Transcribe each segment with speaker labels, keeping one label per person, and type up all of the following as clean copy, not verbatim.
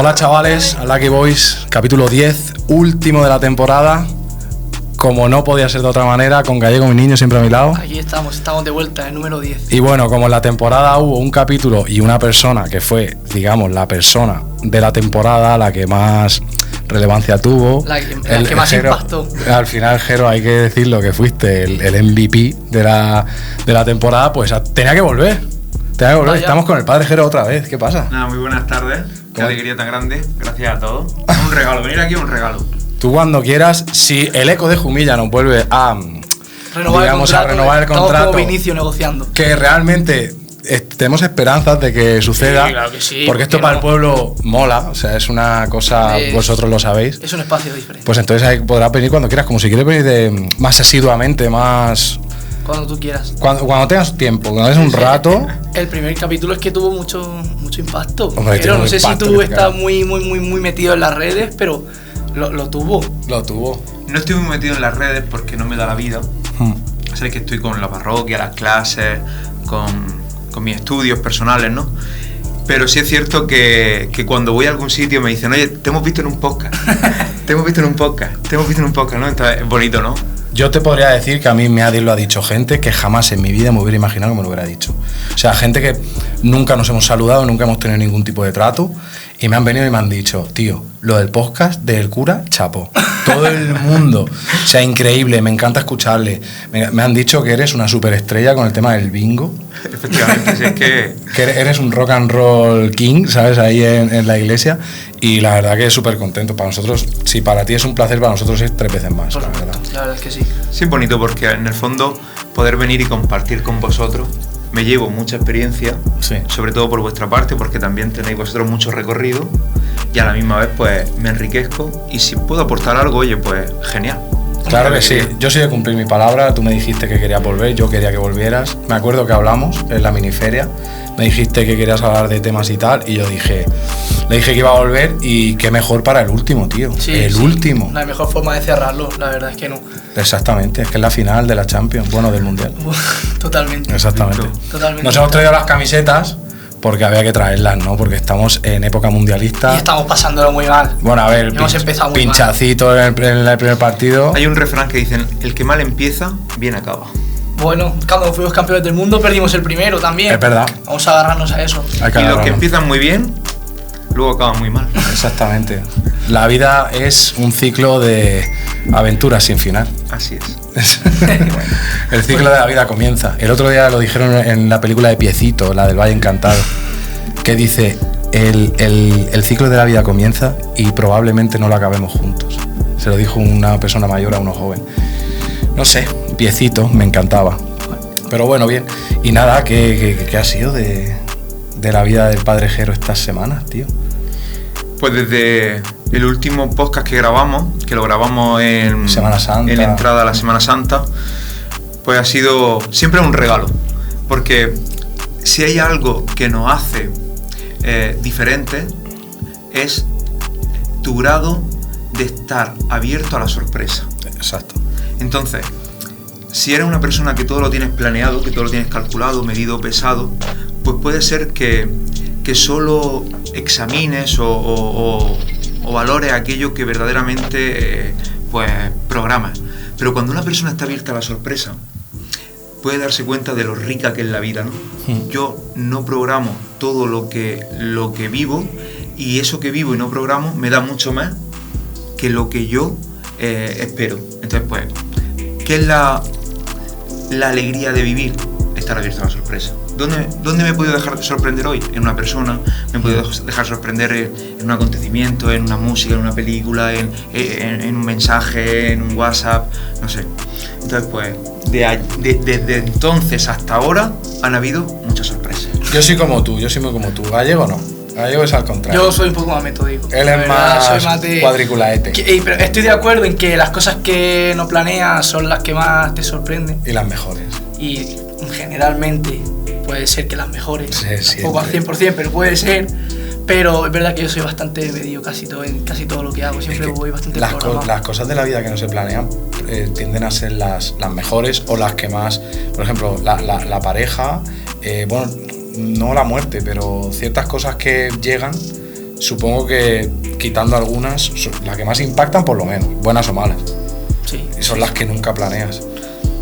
Speaker 1: Hola chavales, Lucky Boys, capítulo 10, último de la temporada. Como no podía ser de otra manera, con Gallego, mi niño, siempre a mi lado.
Speaker 2: Aquí estamos de vuelta, el número 10.
Speaker 1: Y bueno, como en la temporada hubo un capítulo y una persona que fue, digamos, la persona de la temporada, la que más relevancia tuvo,
Speaker 2: la que más
Speaker 1: Jero,
Speaker 2: impactó.
Speaker 1: Al final, Jero, hay que decirlo, que fuiste el MVP de la temporada, pues tenía que volver. Estamos con el padre Jero otra vez, ¿qué pasa?
Speaker 3: Nada, muy buenas tardes, qué alegría tan grande, gracias a todos. Un regalo, venir aquí es un regalo.
Speaker 1: Tú cuando quieras, si el eco de Jumilla nos vuelve a renovar el contrato,
Speaker 2: estamos como Vinicio negociando.
Speaker 1: Que realmente tenemos esperanzas de que suceda,
Speaker 2: sí, claro que sí,
Speaker 1: porque esto para el pueblo mola, o sea, es una cosa, vosotros lo sabéis.
Speaker 2: Es un espacio diferente.
Speaker 1: Pues entonces ahí podrás venir cuando quieras, como si quieres venir más asiduamente, más...
Speaker 2: Cuando tú quieras.
Speaker 1: Cuando tengas tiempo, cuando tengas un rato.
Speaker 2: El primer capítulo es que tuvo mucho impacto.
Speaker 1: Hombre,
Speaker 2: pero no sé
Speaker 1: impacto,
Speaker 2: si tú estás muy metido en las redes, pero lo tuvo.
Speaker 1: Lo tuvo.
Speaker 3: No estoy muy metido en las redes porque no me da la vida. Sabes que estoy con la parroquia, las clases, con mis estudios personales, ¿no? Pero sí es cierto que cuando voy a algún sitio me dicen, oye, te hemos visto en un podcast. te hemos visto en un podcast, ¿no? Entonces es bonito, ¿no?
Speaker 1: Yo te podría decir que a mí me lo ha dicho gente que jamás en mi vida me hubiera imaginado que me lo hubiera dicho. O sea, gente que nunca nos hemos saludado, nunca hemos tenido ningún tipo de trato y me han venido y me han dicho, tío, lo del podcast del cura, chapo. Todo el mundo. O sea, increíble, me encanta escucharle. Me han dicho que eres una superestrella con el tema del bingo.
Speaker 3: Efectivamente, si es que
Speaker 1: eres un rock and roll king, ¿sabes? Ahí en la iglesia. Y la verdad que es súper contento. Para nosotros, si para ti es un placer, para nosotros es 3 veces más.
Speaker 2: La verdad es que sí.
Speaker 3: Sí, es bonito porque en el fondo poder venir y compartir con vosotros, me llevo mucha experiencia,
Speaker 1: sí.
Speaker 3: Sobre todo por vuestra parte, porque también tenéis vosotros mucho recorrido y a la misma vez pues me enriquezco y si puedo aportar algo, oye, pues genial.
Speaker 1: Claro que sí, yo soy de cumplir mi palabra, tú me dijiste que querías volver, yo quería que volvieras, me acuerdo que hablamos en la miniferia, me dijiste que querías hablar de temas y tal, y yo le dije que iba a volver y qué mejor para el último, tío, último.
Speaker 2: La mejor forma de cerrarlo, la verdad es que no.
Speaker 1: Exactamente, es que es la final de la Champions, bueno, del Mundial.
Speaker 2: Totalmente.
Speaker 1: Exactamente.
Speaker 2: Totalmente.
Speaker 1: Nos hemos traído las camisetas porque había que traerlas, ¿no? Porque estamos en época mundialista.
Speaker 2: Y estamos pasándolo muy mal.
Speaker 1: Bueno, a ver,
Speaker 2: hemos empezado muy
Speaker 1: pinchacito en el primer partido.
Speaker 3: Hay un refrán que dicen, el que mal empieza, bien acaba.
Speaker 2: Bueno, cuando fuimos campeones del mundo perdimos el primero también.
Speaker 1: Es verdad.
Speaker 2: Vamos a agarrarnos a eso.
Speaker 3: Y los que empiezan muy bien, luego acaban muy mal.
Speaker 1: Exactamente. La vida es un ciclo de aventuras sin final.
Speaker 3: Así es.
Speaker 1: El ciclo de la vida comienza. El otro día lo dijeron en la película de Piecito, la del Valle Encantado, que dice, el ciclo de la vida comienza y probablemente no lo acabemos juntos. Se lo dijo una persona mayor a uno joven. No sé, Piecito, me encantaba. Pero bueno, bien. Y nada, ¿qué ha sido de la vida del padre Jero estas semanas, tío?
Speaker 3: Pues desde el último podcast que grabamos, que lo grabamos en
Speaker 1: Semana Santa,
Speaker 3: en la entrada a la Semana Santa, pues ha sido siempre un regalo, porque si hay algo que nos hace diferentes es tu grado de estar abierto a la sorpresa.
Speaker 1: Exacto.
Speaker 3: Entonces, si eres una persona que todo lo tienes planeado, que todo lo tienes calculado, medido, pesado, pues puede ser que solo examines o valores aquello que verdaderamente pues programas. Pero cuando una persona está abierta a la sorpresa, puede darse cuenta de lo rica que es la vida, ¿no? Yo no programo todo lo que vivo, y eso que vivo y no programo me da mucho más que lo que yo espero. Entonces, pues, ¿qué es la alegría de vivir? Estar abierto a la sorpresa. ¿Dónde me he podido dejar sorprender hoy? En una persona, me he podido dejar sorprender en un acontecimiento, en una música, en una película, en un mensaje, en un WhatsApp, no sé. Entonces, pues, desde entonces hasta ahora han habido muchas sorpresas.
Speaker 1: Yo soy muy como tú. Gallego no. Gallego es al contrario.
Speaker 2: Yo soy un poco más metódico.
Speaker 1: Él es más cuadriculaete.
Speaker 2: Pero estoy de acuerdo en que las cosas que no planeas son las que más te sorprenden.
Speaker 1: Y las mejores.
Speaker 2: Y generalmente puede ser que las mejores.
Speaker 1: Sí,
Speaker 2: tampoco al 100%, pero puede ser. Pero es verdad que yo soy bastante medio en casi todo lo que hago. Siempre voy bastante programado.
Speaker 1: Las cosas de la vida que no se planean tienden a ser las mejores o las que más... Por ejemplo, la pareja... bueno, no la muerte, pero ciertas cosas que llegan supongo que quitando algunas, las que más impactan por lo menos, buenas o malas.
Speaker 2: Sí.
Speaker 1: Y son las que nunca planeas.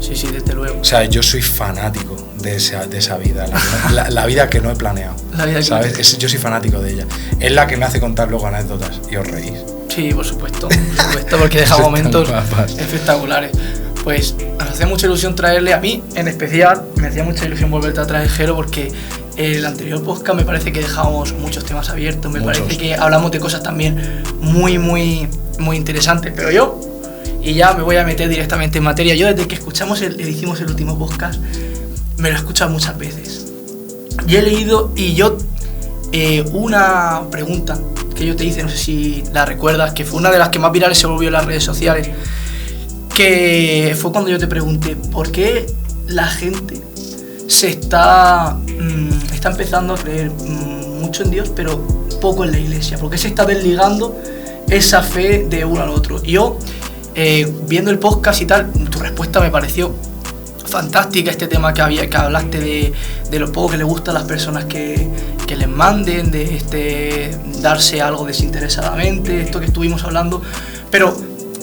Speaker 2: Sí, desde luego.
Speaker 1: O sea, yo soy fanático de esa vida, la vida que no he planeado.
Speaker 2: La vida que
Speaker 1: ¿sabes? Yo soy fanático de ella. Es la que me hace contar luego anécdotas y os reís.
Speaker 2: Sí, por supuesto, porque deja momentos espectaculares. Pues nos hacía mucha ilusión traerle a mí, en especial, me hacía mucha ilusión volverte a traer, Jero, porque el anterior podcast me parece que dejamos muchos temas abiertos, me parece que hablamos de cosas también muy, muy, muy interesantes, pero yo, y ya me voy a meter directamente en materia, yo desde que hicimos el último podcast, me lo he escuchado muchas veces. Y he leído, y yo, una pregunta que yo te hice, no sé si la recuerdas, que fue una de las que más virales se volvió en las redes sociales, que fue cuando yo te pregunté por qué la gente se está empezando a creer mucho en Dios, pero poco en la iglesia, por qué se está desligando esa fe de uno al otro. Y yo, viendo el podcast y tal, tu respuesta me pareció fantástica, este tema que hablaste de lo poco que le gusta a las personas que les manden, de darse algo desinteresadamente, esto que estuvimos hablando, pero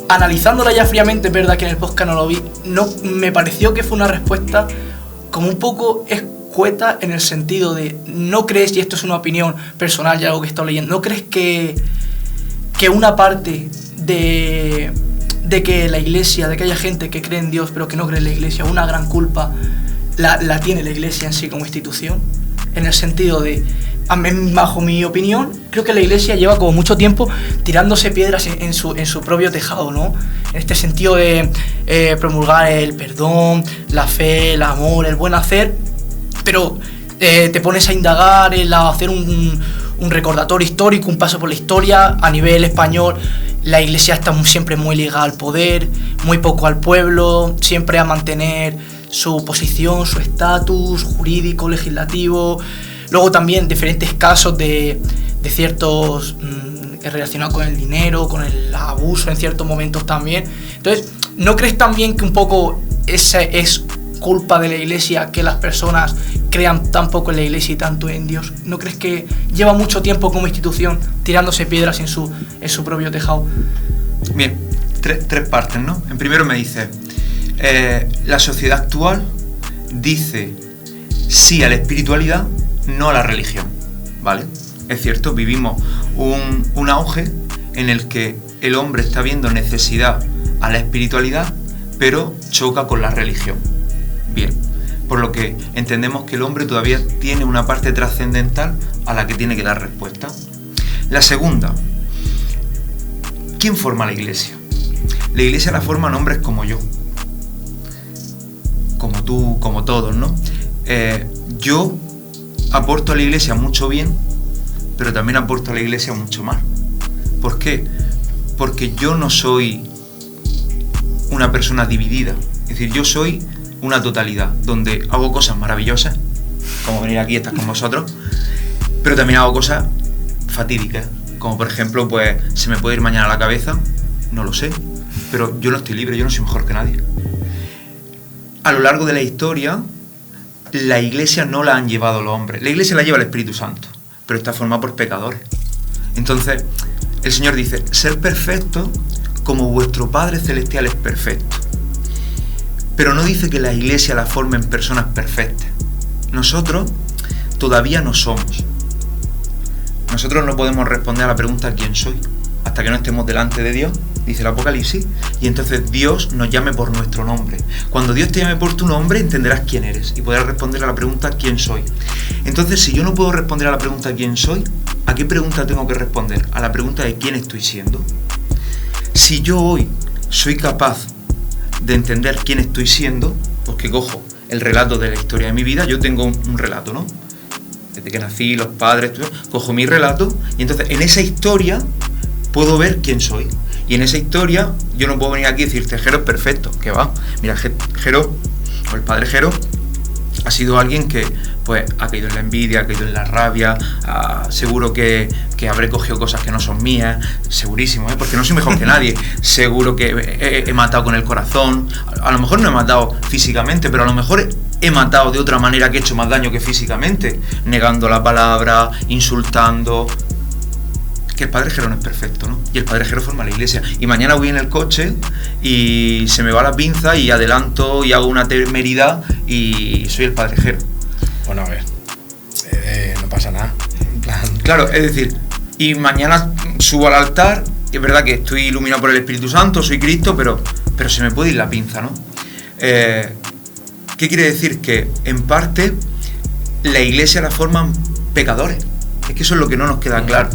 Speaker 2: analizándola ya fríamente, es verdad que en el podcast no lo vi, no, me pareció que fue una respuesta como un poco escueta, en el sentido de, ¿no crees, y esto es una opinión personal y algo que he estado leyendo, no crees que una parte de que la iglesia, de que haya gente que cree en Dios pero que no cree en la iglesia, una gran culpa la tiene la iglesia en sí como institución? En el sentido de, bajo mi opinión, creo que la iglesia lleva como mucho tiempo tirándose piedras en su propio tejado, ¿no? En este sentido de promulgar el perdón, la fe, el amor, el buen hacer, pero te pones a indagar, a hacer un recordatorio histórico, un paso por la historia a nivel español. La iglesia está siempre muy ligada al poder, muy poco al pueblo, siempre a mantener su posición, su estatus jurídico, legislativo. Luego también diferentes casos de ciertos relacionados con el dinero, con el abuso en ciertos momentos también. Entonces, ¿no crees también que un poco esa es culpa de la iglesia, que las personas crean tan poco en la iglesia y tanto en Dios? ¿No crees que lleva mucho tiempo como institución tirándose piedras en su propio tejado?
Speaker 3: Bien, tres partes, ¿no? En primero me dice, la sociedad actual dice sí a la espiritualidad, no a la religión, ¿vale? Es cierto, vivimos un auge en el que el hombre está viendo necesidad a la espiritualidad, pero choca con la religión. Bien, por lo que entendemos que el hombre todavía tiene una parte trascendental a la que tiene que dar respuesta. La segunda, ¿quién forma la iglesia? La iglesia la forman hombres como yo, como tú, como todos, ¿no? Yo aporto a la iglesia mucho bien, pero también aporto a la iglesia mucho mal. ¿Por qué? Porque yo no soy una persona dividida, es decir, yo soy una totalidad, donde hago cosas maravillosas, como venir aquí y estar con vosotros, pero también hago cosas fatídicas, como por ejemplo, pues se me puede ir mañana la cabeza, no lo sé, pero yo no estoy libre, yo no soy mejor que nadie. A lo largo de la historia, la iglesia no la han llevado los hombres, la iglesia la lleva el Espíritu Santo, pero está formada por pecadores. Entonces, el Señor dice, ser perfecto como vuestro Padre Celestial es perfecto. Pero no dice que la iglesia la formen personas perfectas. Nosotros todavía no somos. Nosotros no podemos responder a la pregunta ¿quién soy? Hasta que no estemos delante de Dios, dice el Apocalipsis, y entonces Dios nos llame por nuestro nombre. Cuando Dios te llame por tu nombre, entenderás quién eres y podrás responder a la pregunta ¿quién soy? Entonces, si yo no puedo responder a la pregunta ¿quién soy?, ¿a qué pregunta tengo que responder? A la pregunta de ¿quién estoy siendo? Si yo hoy soy capaz de entender quién estoy siendo, pues que cojo el relato de la historia de mi vida, yo tengo un relato, ¿no? Desde que nací, los padres, cojo mi relato y entonces en esa historia puedo ver quién soy. Y en esa historia yo no puedo venir aquí y decirte Jero es perfecto, que va. Mira, Jero, o el padre Jero, ha sido alguien que pues ha caído en la envidia, ha caído en la rabia, seguro que habré cogido cosas que no son mías, segurísimo, porque no soy mejor que nadie, seguro que he matado con el corazón, a lo mejor no he matado físicamente, pero a lo mejor he matado de otra manera que he hecho más daño que físicamente, negando la palabra, insultando. que el Padre Jero no es perfecto, ¿no? Y el Padre Jero forma la iglesia. Y mañana voy en el coche y se me va la pinza y adelanto y hago una temeridad y soy el Padre Jero.
Speaker 1: Bueno, a ver, no pasa nada. En plan...
Speaker 3: Claro, es decir, y mañana subo al altar, y es verdad que estoy iluminado por el Espíritu Santo, soy Cristo, pero se me puede ir la pinza, ¿no? ¿Qué quiere decir? Que en parte la iglesia la forman pecadores. Es que eso es lo que no nos queda claro.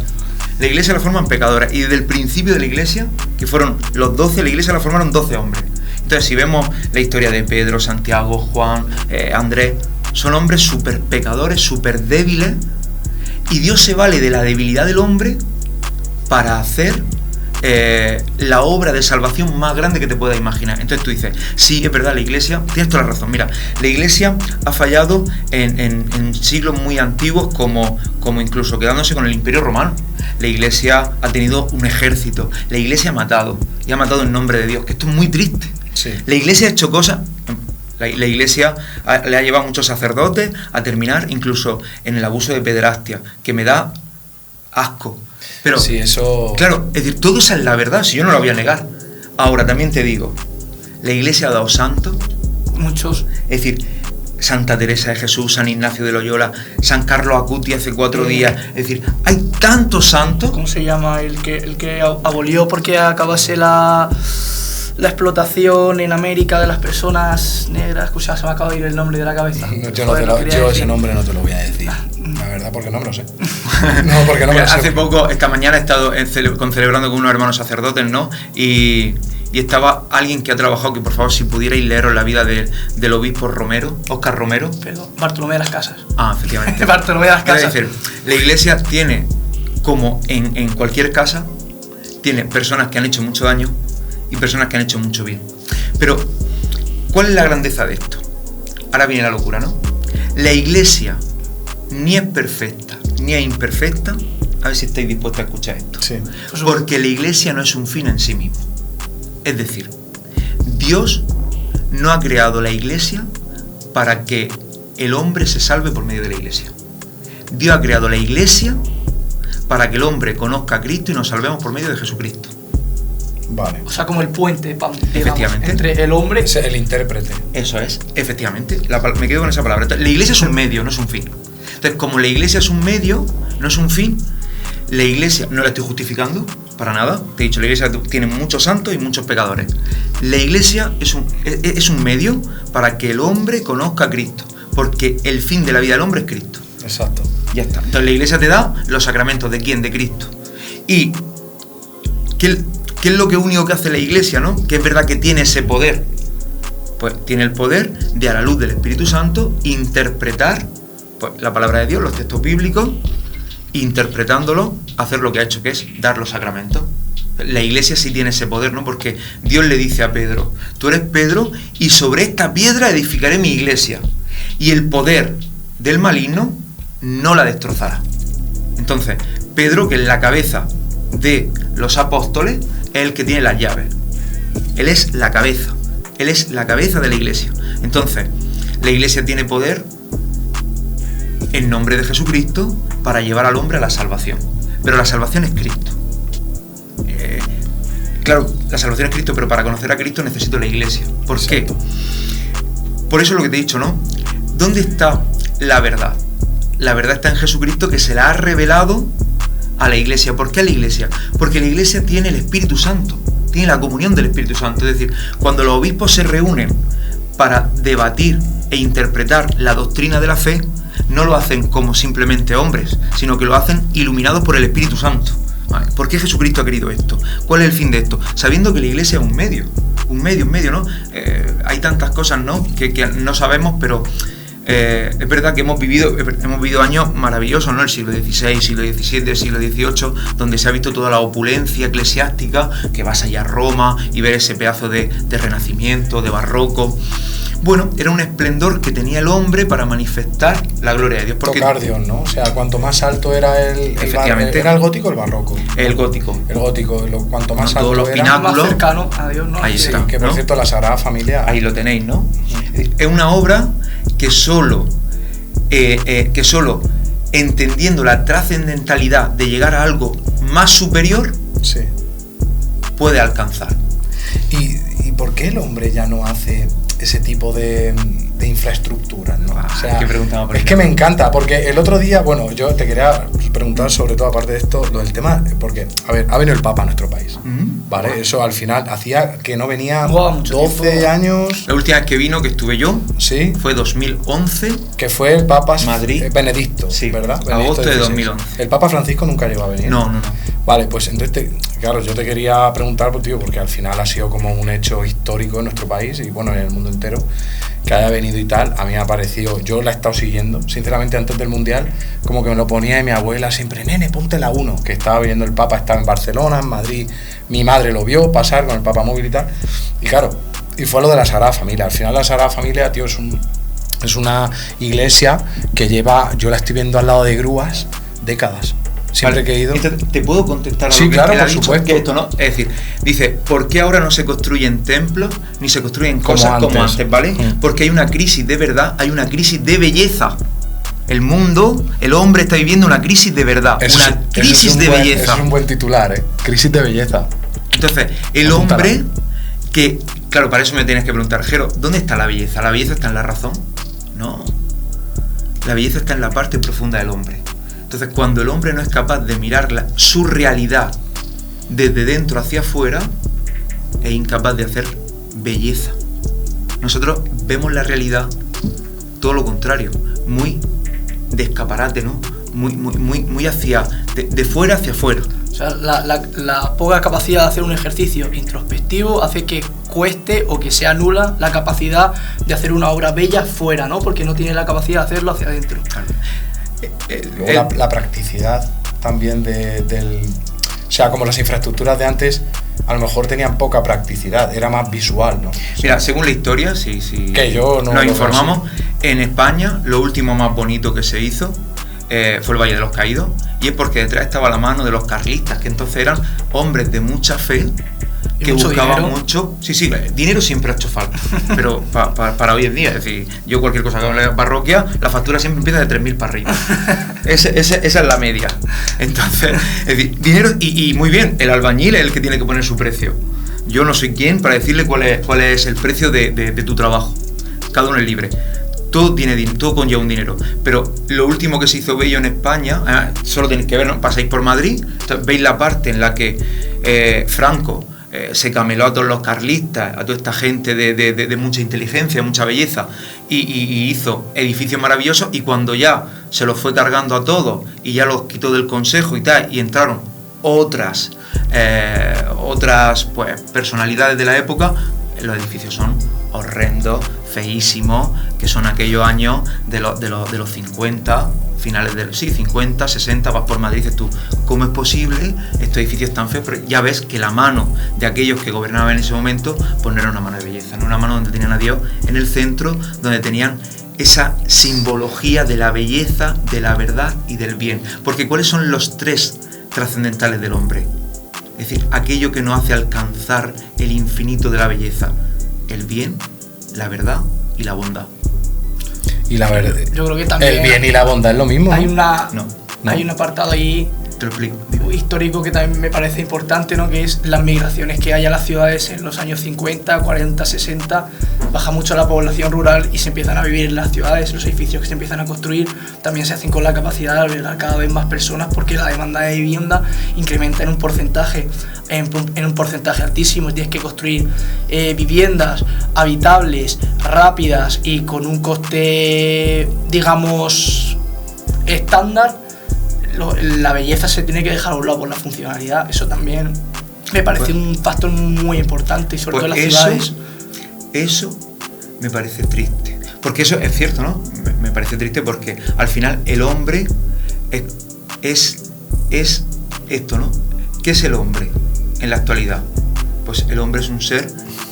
Speaker 3: La iglesia la forman pecadores, y desde el principio de la iglesia, que fueron los 12, la iglesia la formaron 12 hombres. Entonces, si vemos la historia de Pedro, Santiago, Juan, Andrés, son hombres súper pecadores, súper débiles, y Dios se vale de la debilidad del hombre para hacer la obra de salvación más grande que te puedas imaginar. Entonces tú dices, sí, es verdad, la iglesia, tienes toda la razón. Mira, la iglesia ha fallado en siglos muy antiguos, como incluso quedándose con el Imperio Romano. La iglesia ha tenido un ejército, la iglesia ha matado, y ha matado en nombre de Dios, que esto es muy triste.
Speaker 1: Sí.
Speaker 3: La iglesia ha hecho cosas, la iglesia le ha llevado a muchos sacerdotes a terminar incluso en el abuso de pederastia, que me da asco. Pero,
Speaker 1: sí, eso...
Speaker 3: claro, es decir, todo eso es la verdad, si yo no la voy a negar. Ahora, también te digo, la iglesia ha dado santos,
Speaker 2: muchos.
Speaker 3: es decir, Santa Teresa de Jesús, San Ignacio de Loyola, San Carlos Acuti hace 4 días, es decir, hay tantos santos.
Speaker 2: ¿Cómo se llama? El que abolió porque acabase la explotación en América de las personas negras. Escucha, se me acaba de ir el nombre de la cabeza.
Speaker 1: Yo ese nombre no te lo voy a decir. La verdad, porque no me lo sé. No, porque no me lo sé.
Speaker 3: Hace poco, esta mañana he estado celebrando con unos hermanos sacerdotes, ¿no? Y estaba alguien que ha trabajado, que por favor, si pudierais leeros la vida del obispo Romero, Óscar Romero.
Speaker 2: Perdón, Bartolomé de las Casas.
Speaker 3: Ah, efectivamente.
Speaker 2: Bartolomé de las Casas.
Speaker 3: Es decir, la iglesia tiene, como en cualquier casa, tiene personas que han hecho mucho daño y personas que han hecho mucho bien. Pero, ¿cuál es la grandeza de esto? Ahora viene la locura, ¿no? La iglesia ni es perfecta, ni es imperfecta. A ver si estáis dispuestos a escuchar esto.
Speaker 1: Sí.
Speaker 3: Porque la iglesia no es un fin en sí mismo. Es decir, Dios no ha creado la iglesia para que el hombre se salve por medio de la iglesia. Dios ha creado la iglesia para que el hombre conozca a Cristo y nos salvemos por medio de Jesucristo.
Speaker 1: Vale.
Speaker 2: O sea, como el puente, digamos,
Speaker 3: efectivamente,
Speaker 2: entre el hombre...
Speaker 1: Es el intérprete.
Speaker 3: Eso es, efectivamente. Me quedo con esa palabra. La iglesia es un medio, no es un fin. Entonces, como la iglesia es un medio, no es un fin, la iglesia, no la estoy justificando para nada, te he dicho, la iglesia tiene muchos santos y muchos pecadores. La iglesia es un medio para que el hombre conozca a Cristo, porque el fin de la vida del hombre es Cristo.
Speaker 1: Exacto.
Speaker 3: Ya está. Entonces la iglesia te da los sacramentos. ¿De quién? De Cristo. Y ¿qué es lo único que hace la iglesia, no? Que es verdad que tiene ese poder. Pues tiene el poder de, a la luz del Espíritu Santo, interpretar pues la palabra de Dios, los textos bíblicos, interpretándolo, hacer lo que ha hecho, que es dar los sacramentos. La iglesia sí tiene ese poder, ¿no? Porque Dios le dice a Pedro, tú eres Pedro y sobre esta piedra edificaré mi iglesia, y el poder del maligno no la destrozará. Entonces, Pedro, que es la cabeza de los apóstoles, es el que tiene las llaves. Él es la cabeza. Él es la cabeza de la iglesia. Entonces, la iglesia tiene poder en nombre de Jesucristo para llevar al hombre a la salvación. Pero la salvación es Cristo. Claro, la salvación es Cristo, pero para conocer a Cristo necesito la iglesia. ¿Por qué? Por eso es lo que te he dicho, ¿no? ¿Dónde está la verdad? La verdad está en Jesucristo, que se la ha revelado a la iglesia. ¿Por qué a la iglesia? Porque la iglesia tiene el Espíritu Santo, tiene la comunión del Espíritu Santo. Es decir, cuando los obispos se reúnen para debatir e interpretar la doctrina de la fe, no lo hacen como simplemente hombres, sino que lo hacen iluminados por el Espíritu Santo. ¿Vale? ¿Por qué Jesucristo ha querido esto? ¿Cuál es el fin de esto? Sabiendo que la iglesia es un medio, ¿no? Hay tantas cosas, ¿no? que no sabemos, pero es verdad que hemos vivido años maravillosos, ¿no? El siglo XVI, siglo XVII, siglo XVIII, donde se ha visto toda la opulencia eclesiástica, que vas allá a Roma y ver ese pedazo de renacimiento, de barroco. Bueno, era un esplendor que tenía el hombre para manifestar la gloria de Dios. Porque
Speaker 1: tocar Dios, ¿no? O sea, cuanto más alto era ¿era el gótico o el barroco?
Speaker 3: El gótico.
Speaker 1: El gótico, cuanto más alto
Speaker 3: todos los
Speaker 1: era,
Speaker 3: pináculos,
Speaker 2: más cercano a Dios, ¿no?
Speaker 3: Ahí
Speaker 1: sí,
Speaker 3: está,
Speaker 1: que por
Speaker 3: ¿no?
Speaker 1: cierto, la Sagrada Familia...
Speaker 3: Ahí lo tenéis, ¿no? Es una obra que solo entendiendo la trascendentalidad de llegar a algo más superior
Speaker 1: Sí.
Speaker 3: puede alcanzar.
Speaker 1: ¿Y por qué el hombre ya no hace ese tipo de infraestructuras, ¿no? O sea,
Speaker 3: ¿qué preguntaba por
Speaker 1: es
Speaker 3: ahí?
Speaker 1: que me encanta, porque el otro día, bueno, yo te quería preguntar sobre todo, aparte de esto, lo del tema, porque, a ver, ha venido el Papa a nuestro país, ¿vale? Eso al final hacía que no venía
Speaker 2: Mucho
Speaker 1: 12
Speaker 2: tiempo.
Speaker 1: años,
Speaker 3: La última vez que vino, que estuve yo,
Speaker 1: ¿sí?
Speaker 3: fue 2011.
Speaker 1: Que fue el Papa
Speaker 3: Madrid.
Speaker 1: Benedicto,
Speaker 3: Sí,
Speaker 1: ¿verdad?
Speaker 3: agosto
Speaker 1: Benedicto
Speaker 3: de
Speaker 1: XVI.
Speaker 3: 2011.
Speaker 1: El Papa Francisco nunca llegó a venir.
Speaker 3: No.
Speaker 1: Vale, pues entonces, claro, yo te quería preguntar, pues, tío, porque al final ha sido como un hecho histórico en nuestro país y bueno, en el mundo entero, que haya venido y tal. A mí me ha parecido, yo la he estado siguiendo, sinceramente, antes del Mundial, como que me lo ponía y mi abuela siempre, nene, ponte la 1, que estaba viendo el Papa, estaba en Barcelona, en Madrid, mi madre lo vio pasar con el Papa móvil y tal, y claro, y fue lo de la Sagrada Familia. Al final la Sagrada Familia, tío, es una iglesia que lleva, yo la estoy viendo al lado de grúas, décadas. Siempre que he ido.
Speaker 3: ¿Te puedo contestar a
Speaker 1: Sí,
Speaker 3: lo que
Speaker 1: claro,
Speaker 3: él ha
Speaker 1: por
Speaker 3: dicho?
Speaker 1: supuesto.
Speaker 3: Que esto, ¿no? Es decir, dice, ¿por qué ahora no se construyen templos ni se construyen
Speaker 1: Como
Speaker 3: cosas como
Speaker 1: antes.
Speaker 3: antes, ¿vale?
Speaker 1: Mm.
Speaker 3: Porque hay una crisis de verdad, hay una crisis de belleza. El mundo, el hombre está viviendo una crisis de verdad, una crisis de belleza.
Speaker 1: Eso es un buen titular, ¿eh? Crisis de belleza.
Speaker 3: Entonces, el
Speaker 1: Apúntala.
Speaker 3: hombre que, claro, para eso me tienes que preguntar, Jero, ¿dónde está la belleza? ¿La belleza está en la razón? No. La belleza está en la parte profunda del hombre. Entonces, cuando el hombre no es capaz de mirar su realidad desde dentro hacia afuera, es incapaz de hacer belleza. Nosotros vemos la realidad todo lo contrario, muy de escaparate, ¿no? Muy hacia, de fuera hacia afuera.
Speaker 2: O sea, la poca capacidad de hacer un ejercicio introspectivo hace que cueste o que sea nula la capacidad de hacer una obra bella fuera, ¿no? Porque no tiene la capacidad de hacerlo hacia adentro.
Speaker 3: Claro.
Speaker 1: Luego la practicidad también del... O sea, como las infraestructuras de antes a lo mejor tenían poca practicidad, era más visual, ¿no?
Speaker 3: Mira, según la historia, sí,
Speaker 1: Que yo no
Speaker 3: nos
Speaker 1: lo
Speaker 3: informamos,
Speaker 1: veo
Speaker 3: en España lo último más bonito que se hizo fue el Valle de los Caídos, y es porque detrás estaba la mano de los carlistas, que entonces eran hombres de mucha fe,
Speaker 2: ¿Y
Speaker 3: que
Speaker 2: mucho
Speaker 3: buscaban
Speaker 2: dinero?
Speaker 3: mucho... Sí, dinero siempre ha hecho falta, pero para hoy en día, es decir, yo cualquier cosa que hago en la parroquia, la factura siempre empieza de 3.000 para arriba. Esa es la media. Entonces, es decir, dinero, y muy bien, el albañil es el que tiene que poner su precio. Yo no soy quien para decirle cuál es el precio de tu trabajo. Cada uno es libre. Todo conlleva un dinero. Pero lo último que se hizo bello en España, solo tenéis que ver, ¿no? Pasáis por Madrid, entonces veis la parte en la que Franco se cameló a todos los carlistas, a toda esta gente de mucha inteligencia, mucha belleza, y hizo edificios maravillosos, y cuando ya se los fue cargando a todos y ya los quitó del consejo y tal, y entraron otras pues personalidades de la época, los edificios son horrendos, feísimos, que son aquellos años de los 50, finales de los 50, 60, vas por Madrid y dices tú, ¿cómo es posible estos edificios tan feos? Pero ya ves que la mano de aquellos que gobernaban en ese momento, pues no era una mano de belleza, no era una mano donde tenían a Dios en el centro, donde tenían esa simbología de la belleza, de la verdad y del bien. Porque ¿cuáles son los tres trascendentales del hombre? Es decir, aquello que nos hace alcanzar el infinito de la belleza: el bien, la verdad y la bondad.
Speaker 1: Y la verdad,
Speaker 2: Yo creo que también
Speaker 1: el bien y la bondad es lo mismo,
Speaker 2: hay
Speaker 1: ¿no?
Speaker 2: hay un apartado ahí
Speaker 3: Te lo explico.
Speaker 2: histórico que también me parece importante, ¿no? Que es las migraciones que hay a las ciudades en los años 50, 40, 60. Baja mucho la población rural y se empiezan a vivir en las ciudades. Los edificios que se empiezan a construir también se hacen con la capacidad de albergar cada vez más personas, porque la demanda de vivienda incrementa en un porcentaje altísimo. Tienes que construir viviendas habitables, rápidas y con un coste, digamos, estándar. La belleza se tiene que dejar a un lado por la funcionalidad. Eso también me parece un factor muy importante, y sobre todo en las ciudades.
Speaker 3: Eso me parece triste. Porque eso es cierto, ¿no? Me parece triste porque al final el hombre es esto, ¿no? ¿Qué es el hombre en la actualidad? Pues el hombre es un ser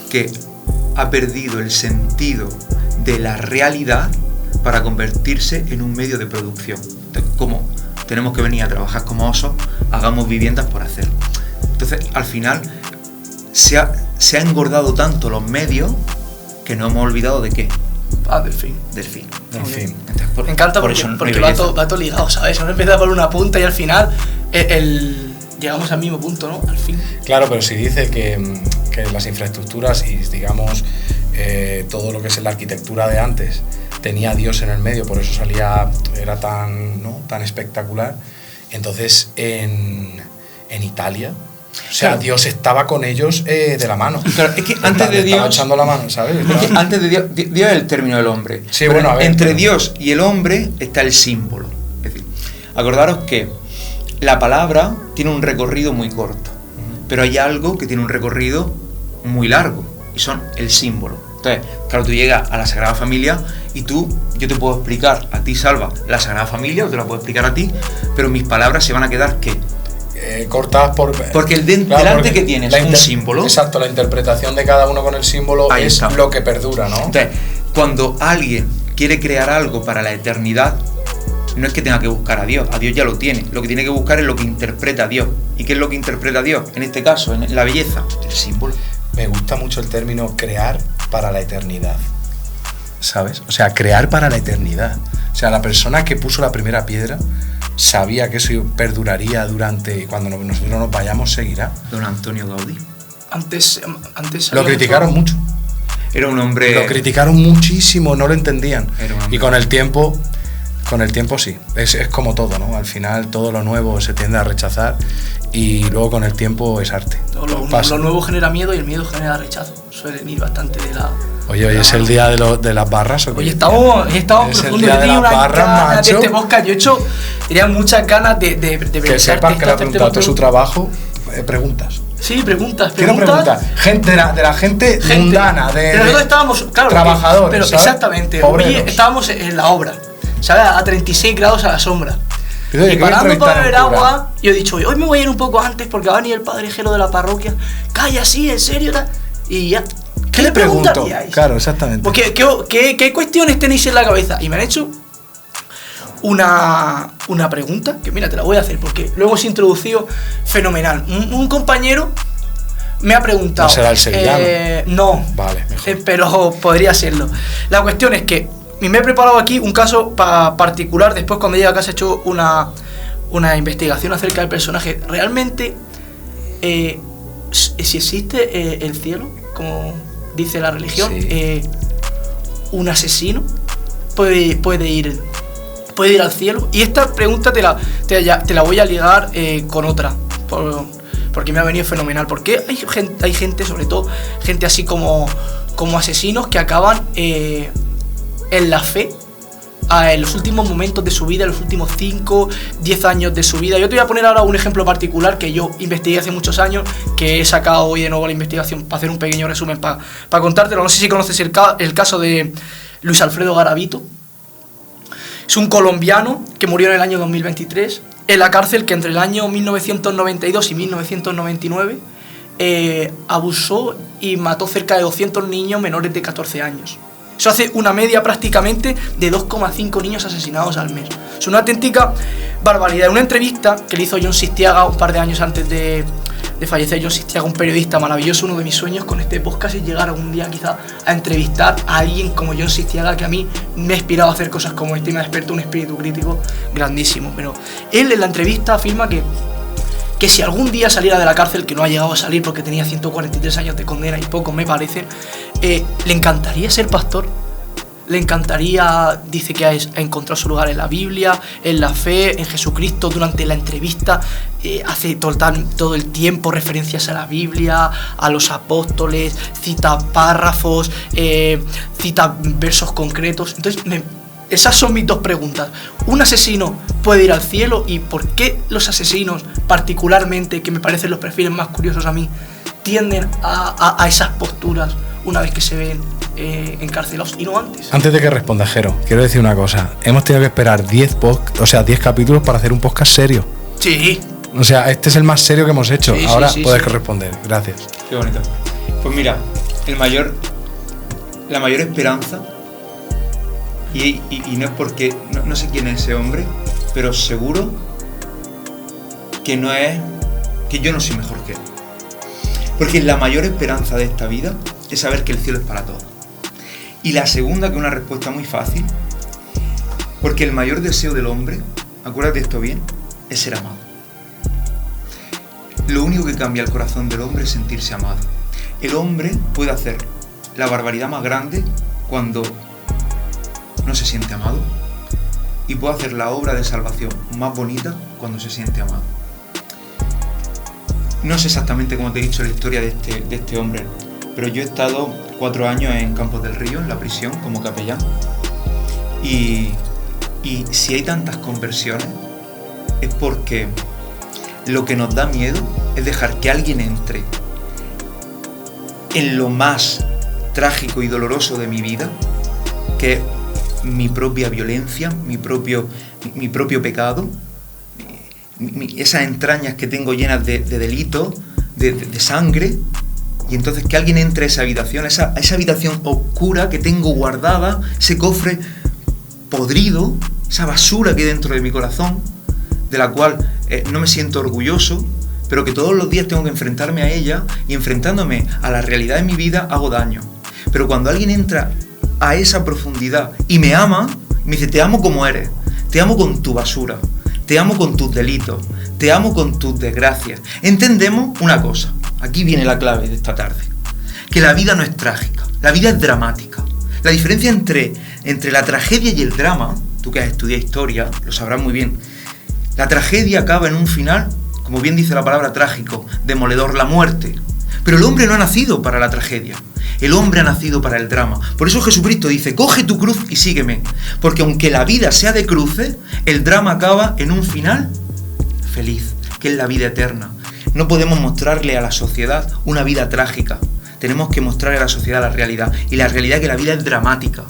Speaker 3: que ha perdido el sentido de la realidad para convertirse en un medio de producción. Entonces, como tenemos que venir a trabajar como osos, hagamos viviendas por hacer. Entonces, al final, se ha engordado tanto los medios que nos hemos olvidado de ¿qué?
Speaker 2: Del fin.
Speaker 3: Del fin.
Speaker 1: En fin.
Speaker 2: Me encanta porque
Speaker 3: no hay
Speaker 2: va
Speaker 3: belleza.
Speaker 2: todo ligado, ¿sabes? Uno empieza por una punta y al final llegamos al mismo punto, ¿no? Al fin.
Speaker 1: Claro, pero si dice que las infraestructuras y, digamos, todo lo que es la arquitectura de antes tenía a Dios en el medio, por eso era tan, ¿no?, tan espectacular. Entonces, en Italia, o sea, claro, Dios estaba con ellos de la mano.
Speaker 3: Claro, es que antes de Dios...
Speaker 1: Estaba echando la mano, ¿sabes?
Speaker 3: Es que antes de Dios es el término del hombre.
Speaker 1: Sí, pero bueno, a ver,
Speaker 3: entre Dios y el hombre está el símbolo. Es decir, acordaros que la palabra tiene un recorrido muy corto, pero hay algo que tiene un recorrido muy largo, y son el símbolo. Entonces, claro, tú llegas a la Sagrada Familia y yo te puedo explicar a ti, Salva, la Sagrada Familia, o te la puedo explicar a ti, pero mis palabras se van a quedar, ¿qué?
Speaker 1: Cortadas por...
Speaker 3: Porque delante que tienes un símbolo.
Speaker 1: Exacto, la interpretación de cada uno con el símbolo es
Speaker 3: está.
Speaker 1: Lo que perdura, ¿no?
Speaker 3: Entonces, cuando alguien quiere crear algo para la eternidad, no es que tenga que buscar a Dios ya lo tiene. Lo que tiene que buscar es lo que interpreta a Dios. ¿Y qué es lo que interpreta a Dios? En este caso, en la belleza, el símbolo.
Speaker 1: Me gusta mucho el término crear para la eternidad, ¿sabes? O sea, crear para la eternidad. O sea, la persona que puso la primera piedra sabía que eso perduraría cuando nosotros nos vayamos, seguirá.
Speaker 3: Don Antonio Gaudí.
Speaker 2: Antes
Speaker 1: lo criticaron mucho.
Speaker 3: Era un hombre...
Speaker 1: Lo criticaron muchísimo, no lo entendían. Y con el tiempo sí. Es como todo, ¿no? Al final todo lo nuevo se tiende a rechazar y luego con el tiempo es arte.
Speaker 2: Lo nuevo genera miedo y el miedo genera rechazo. Suelen ir bastante de la...
Speaker 1: Oye, ¿es el día de las barras o qué?
Speaker 2: Oye, estamos profundos. Yo tenía unas ganas de este podcast. Yo he hecho... Tenía muchas ganas de
Speaker 1: que sepan que le ha preguntado su trabajo, preguntas.
Speaker 2: Sí, preguntas.
Speaker 1: Quiero preguntar. Gente, de la gente mundana,
Speaker 2: pero nosotros estábamos, claro,
Speaker 1: trabajadores,
Speaker 2: pero
Speaker 1: ¿sabes?
Speaker 2: Exactamente.
Speaker 1: Obreros.
Speaker 2: Hoy estábamos en la obra, ¿sabes? A 36 grados a la sombra.
Speaker 1: Oye,
Speaker 2: y parando para beber agua, yo he dicho, hoy me voy a ir un poco antes porque va a venir el padre Gelo de la parroquia. Calla, sí, en serio. Y ya.
Speaker 1: ¿Qué le preguntaríais? Claro, exactamente.
Speaker 2: Porque, ¿qué cuestiones tenéis en la cabeza? Y me han hecho una pregunta que, mira, te la voy a hacer porque luego os he introducido fenomenal. Un compañero me ha preguntado...
Speaker 1: ¿No será el sevillano?
Speaker 2: No.
Speaker 1: Vale, mejor.
Speaker 2: Pero podría serlo. La cuestión es que me he preparado aquí un caso particular. Después, cuando llegue a casa, he hecho una investigación acerca del personaje. Realmente, si existe el cielo, como dice la religión, sí, un asesino puede ir al cielo. Y esta pregunta te la voy a ligar con otra, porque me ha venido fenomenal. Porque hay gente, sobre todo gente así como asesinos, que acaban en la fe en los últimos momentos de su vida, en los últimos 5, 10 años de su vida. Yo te voy a poner ahora un ejemplo particular que yo investigué hace muchos años, que he sacado hoy de nuevo la investigación para hacer un pequeño resumen, para contártelo. No sé si conoces el caso de Luis Alfredo Garavito. Es un colombiano que murió en el año 2023 en la cárcel, que entre el año 1992 y 1999 abusó y mató cerca de 200 niños menores de 14 años. Eso hace una media prácticamente de 2,5 niños asesinados al mes. Es una auténtica barbaridad. En una entrevista que le hizo Jon Sistiaga un par de años antes de fallecer, Jon Sistiaga, un periodista maravilloso, uno de mis sueños con este podcast es llegar algún día quizá a entrevistar a alguien como Jon Sistiaga, que a mí me ha inspirado a hacer cosas como este y me ha despertado un espíritu crítico grandísimo. Pero él en la entrevista afirma que si algún día saliera de la cárcel, que no ha llegado a salir porque tenía 143 años de condena y poco me parece, le encantaría ser pastor, le encantaría, dice que ha encontrado su lugar en la Biblia, en la fe, en Jesucristo. Durante la entrevista hace todo el tiempo referencias a la Biblia, a los apóstoles, cita párrafos, cita versos concretos. Entonces, esas son mis dos preguntas. ¿Un asesino puede ir al cielo? ¿Y por qué los asesinos, particularmente, que me parecen los perfiles más curiosos a mí, tienden a esas posturas una vez que se ven encarcelados y no antes?
Speaker 1: Antes de que responda, Jero, quiero decir una cosa. Hemos tenido que esperar 10 capítulos para hacer un podcast serio.
Speaker 2: Sí.
Speaker 1: O sea, este es el más serio que hemos hecho.
Speaker 2: Sí,
Speaker 1: ahora
Speaker 2: sí,
Speaker 1: puedes responder. Gracias.
Speaker 3: Qué bonito. Pues mira, la mayor esperanza, y no es porque no sé quién es ese hombre, pero seguro que no es que yo no soy mejor que él. Porque la mayor esperanza de esta vida es saber que el cielo es para todos. Y la segunda, que es una respuesta muy fácil, porque el mayor deseo del hombre, acuérdate esto bien, es ser amado. Lo único que cambia el corazón del hombre es sentirse amado. El hombre puede hacer la barbaridad más grande cuando no se siente amado, y puede hacer la obra de salvación más bonita cuando se siente amado. No sé exactamente cómo te he dicho la historia de este hombre, pero yo he estado 4 años en Campos del Río, en la prisión, como capellán, y si hay tantas conversiones es porque lo que nos da miedo es dejar que alguien entre en lo más trágico y doloroso de mi vida, que es mi propia violencia, mi propio pecado, esas entrañas que tengo llenas de delitos, de sangre, y entonces que alguien entre a esa habitación oscura que tengo guardada, ese cofre podrido, esa basura que hay dentro de mi corazón, de la cual no me siento orgulloso, pero que todos los días tengo que enfrentarme a ella, y enfrentándome a la realidad de mi vida hago daño. Pero cuando alguien entra a esa profundidad y me ama, me dice: te amo como eres, te amo con tu basura, te amo con tus delitos, te amo con tus desgracias. Entendemos una cosa, aquí viene la clave de esta tarde, que la vida no es trágica, la vida es dramática. La diferencia entre la tragedia y el drama, tú que has estudiado historia lo sabrás muy bien, la tragedia acaba en un final, como bien dice la palabra trágico, demoledor, la muerte. Pero el hombre no ha nacido para la tragedia, el hombre ha nacido para el drama. Por eso Jesucristo dice: coge tu cruz y sígueme. Porque aunque la vida sea de cruces, el drama acaba en un final feliz, que es la vida eterna. No podemos mostrarle a la sociedad una vida trágica. Tenemos que mostrarle a la sociedad la realidad. Y la realidad es que la vida es dramática.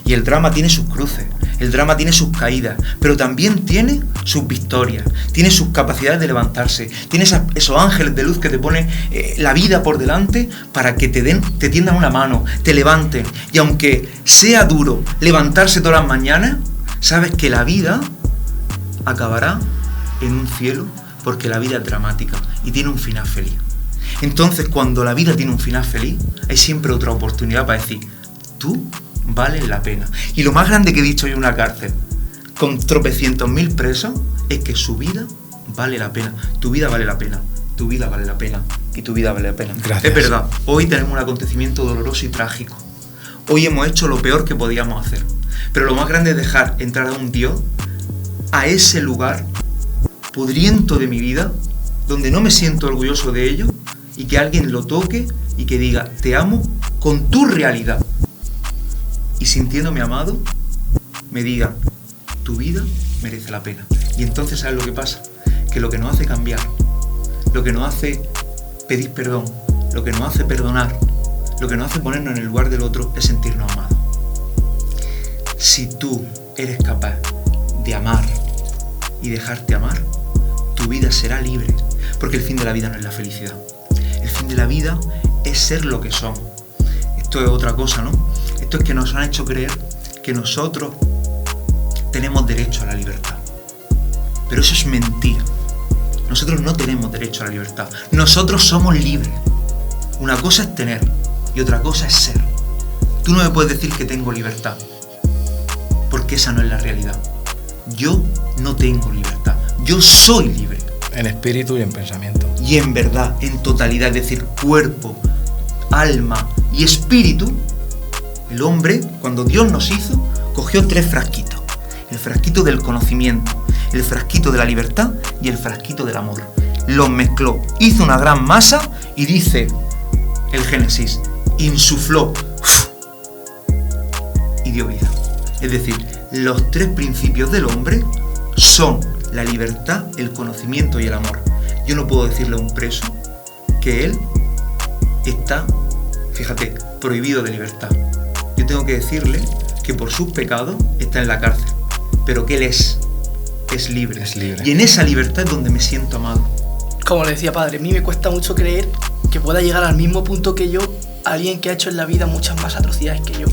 Speaker 3: Y el drama tiene sus cruces, el drama tiene sus caídas, pero también tiene sus victorias, tiene sus capacidades de levantarse, tiene esos ángeles de luz que te ponen la vida por delante para que te tiendan una mano, te levanten. Y aunque sea duro levantarse todas las mañanas, sabes que la vida acabará en un cielo, porque la vida es dramática y tiene un final feliz. Entonces, cuando la vida tiene un final feliz, hay siempre otra oportunidad para decir: tú vale la pena. Y lo más grande que he dicho yo en una cárcel, con tropecientos mil presos, es que su vida vale la pena. Tu vida vale la pena. Tu vida vale la pena. Y tu vida vale la pena.
Speaker 1: Gracias.
Speaker 3: Es verdad, hoy tenemos un acontecimiento doloroso y trágico. Hoy hemos hecho lo peor que podíamos hacer. Pero lo más grande es dejar entrar a un Dios a ese lugar pudriento de mi vida, donde no me siento orgulloso de ello, y que alguien lo toque y que diga: te amo con tu realidad. Y sintiéndome amado, me diga: tu vida merece la pena. Y entonces, ¿sabes lo que pasa? Que lo que nos hace cambiar, lo que nos hace pedir perdón, lo que nos hace perdonar, lo que nos hace ponernos en el lugar del otro, es sentirnos amados. Si tú eres capaz de amar y dejarte amar, tu vida será libre. Porque el fin de la vida no es la felicidad. El fin de la vida es ser lo que somos. Esto es otra cosa, ¿no? Esto es que nos han hecho creer que nosotros tenemos derecho a la libertad. Pero eso es mentira. Nosotros no tenemos derecho a la libertad. Nosotros somos libres. Una cosa es tener y otra cosa es ser. Tú no me puedes decir que tengo libertad, porque esa no es la realidad. Yo no tengo libertad. Yo soy libre.
Speaker 1: En espíritu y en pensamiento.
Speaker 3: Y en verdad, en totalidad, es decir, cuerpo, alma y espíritu. El hombre, cuando Dios nos hizo, cogió 3 frasquitos. El frasquito del conocimiento, el frasquito de la libertad y el frasquito del amor. Los mezcló, hizo una gran masa y dice el Génesis: insufló y dio vida. Es decir, los 3 principios del hombre son la libertad, el conocimiento y el amor. Yo no puedo decirle a un preso que él está, fíjate, prohibido de libertad. Yo tengo que decirle que por sus pecados está en la cárcel, pero que él es libre.
Speaker 1: Es libre.
Speaker 3: Y en esa libertad es donde me siento amado.
Speaker 2: Como le decía, padre, a mí me cuesta mucho creer que pueda llegar al mismo punto que yo alguien que ha hecho en la vida muchas más atrocidades que yo.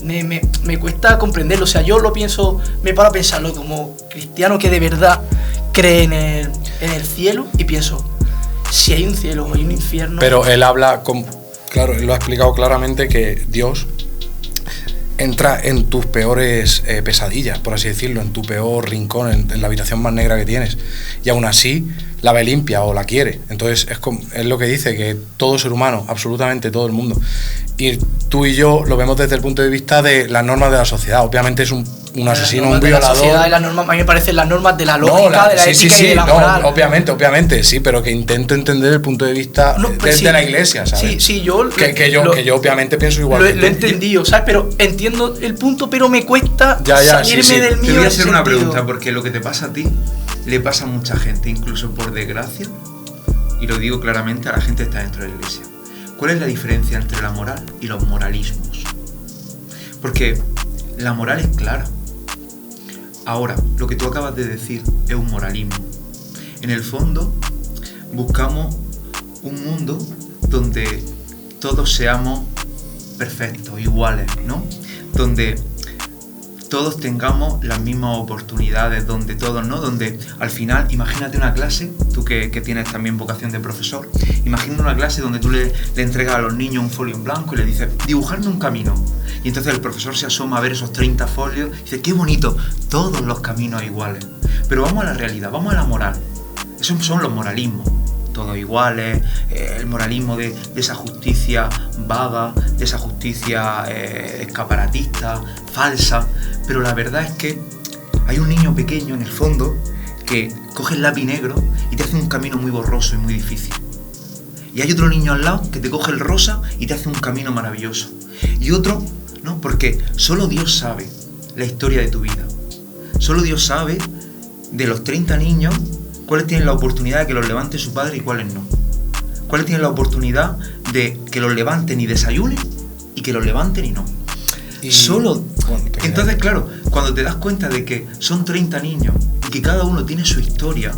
Speaker 2: Me cuesta comprenderlo. O sea, yo lo pienso, me paro a pensarlo como cristiano que de verdad cree en el cielo, y pienso: si hay un cielo o hay un infierno.
Speaker 1: Pero él habla claro, él lo ha explicado claramente, que Dios entra en tus peores pesadillas, por así decirlo, en tu peor rincón, en la habitación más negra que tienes. Y aún así la ve limpia o la quiere. Entonces es lo que dice, que todo ser humano, absolutamente todo el mundo. Y tú y yo lo vemos desde el punto de vista de las normas de la sociedad. Obviamente es un asesino, un violador.
Speaker 2: A mí me parecen las normas de la lógica, de la ética y de la moral.
Speaker 1: Obviamente, sí, pero que intento entender el punto de vista desde la iglesia, ¿sabes?
Speaker 2: Sí, yo...
Speaker 1: Que yo obviamente pienso igual.
Speaker 2: Lo he entendido, ¿sabes? Pero entiendo el punto, pero me cuesta salirme del mío.
Speaker 3: Te voy a hacer una pregunta, porque lo que te pasa a ti le pasa a mucha gente, incluso por desgracia, y lo digo claramente, a la gente que está dentro de la iglesia. ¿Cuál es la diferencia entre la moral y los moralismos? Porque la moral es clara. Ahora, lo que tú acabas de decir es un moralismo. En el fondo, buscamos un mundo donde todos seamos perfectos, iguales, ¿no? Donde todos tengamos las mismas oportunidades, donde todos, ¿no? Donde al final, imagínate una clase, tú que tienes también vocación de profesor, imagina una clase donde tú le entregas a los niños un folio en blanco y le dices, dibujadme un camino. Y entonces el profesor se asoma a ver esos 30 folios y dice, qué bonito, todos los caminos iguales. Pero vamos a la realidad, vamos a la moral. Esos son los moralismos. Todos iguales, el moralismo de esa justicia vaga, de esa justicia escaparatista, falsa. Pero la verdad es que hay un niño pequeño en el fondo que coge el lápiz negro y te hace un camino muy borroso y muy difícil. Y hay otro niño al lado que te coge el rosa y te hace un camino maravilloso. Y otro, ¿no? Porque solo Dios sabe la historia de tu vida. Solo Dios sabe de los 30 niños cuáles tienen la oportunidad de que los levante su padre y cuáles no. Cuáles tienen la oportunidad de que los levanten y desayunen y que los levanten y no. Entonces, claro, cuando te das cuenta de que son 30 niños y que cada uno tiene su historia,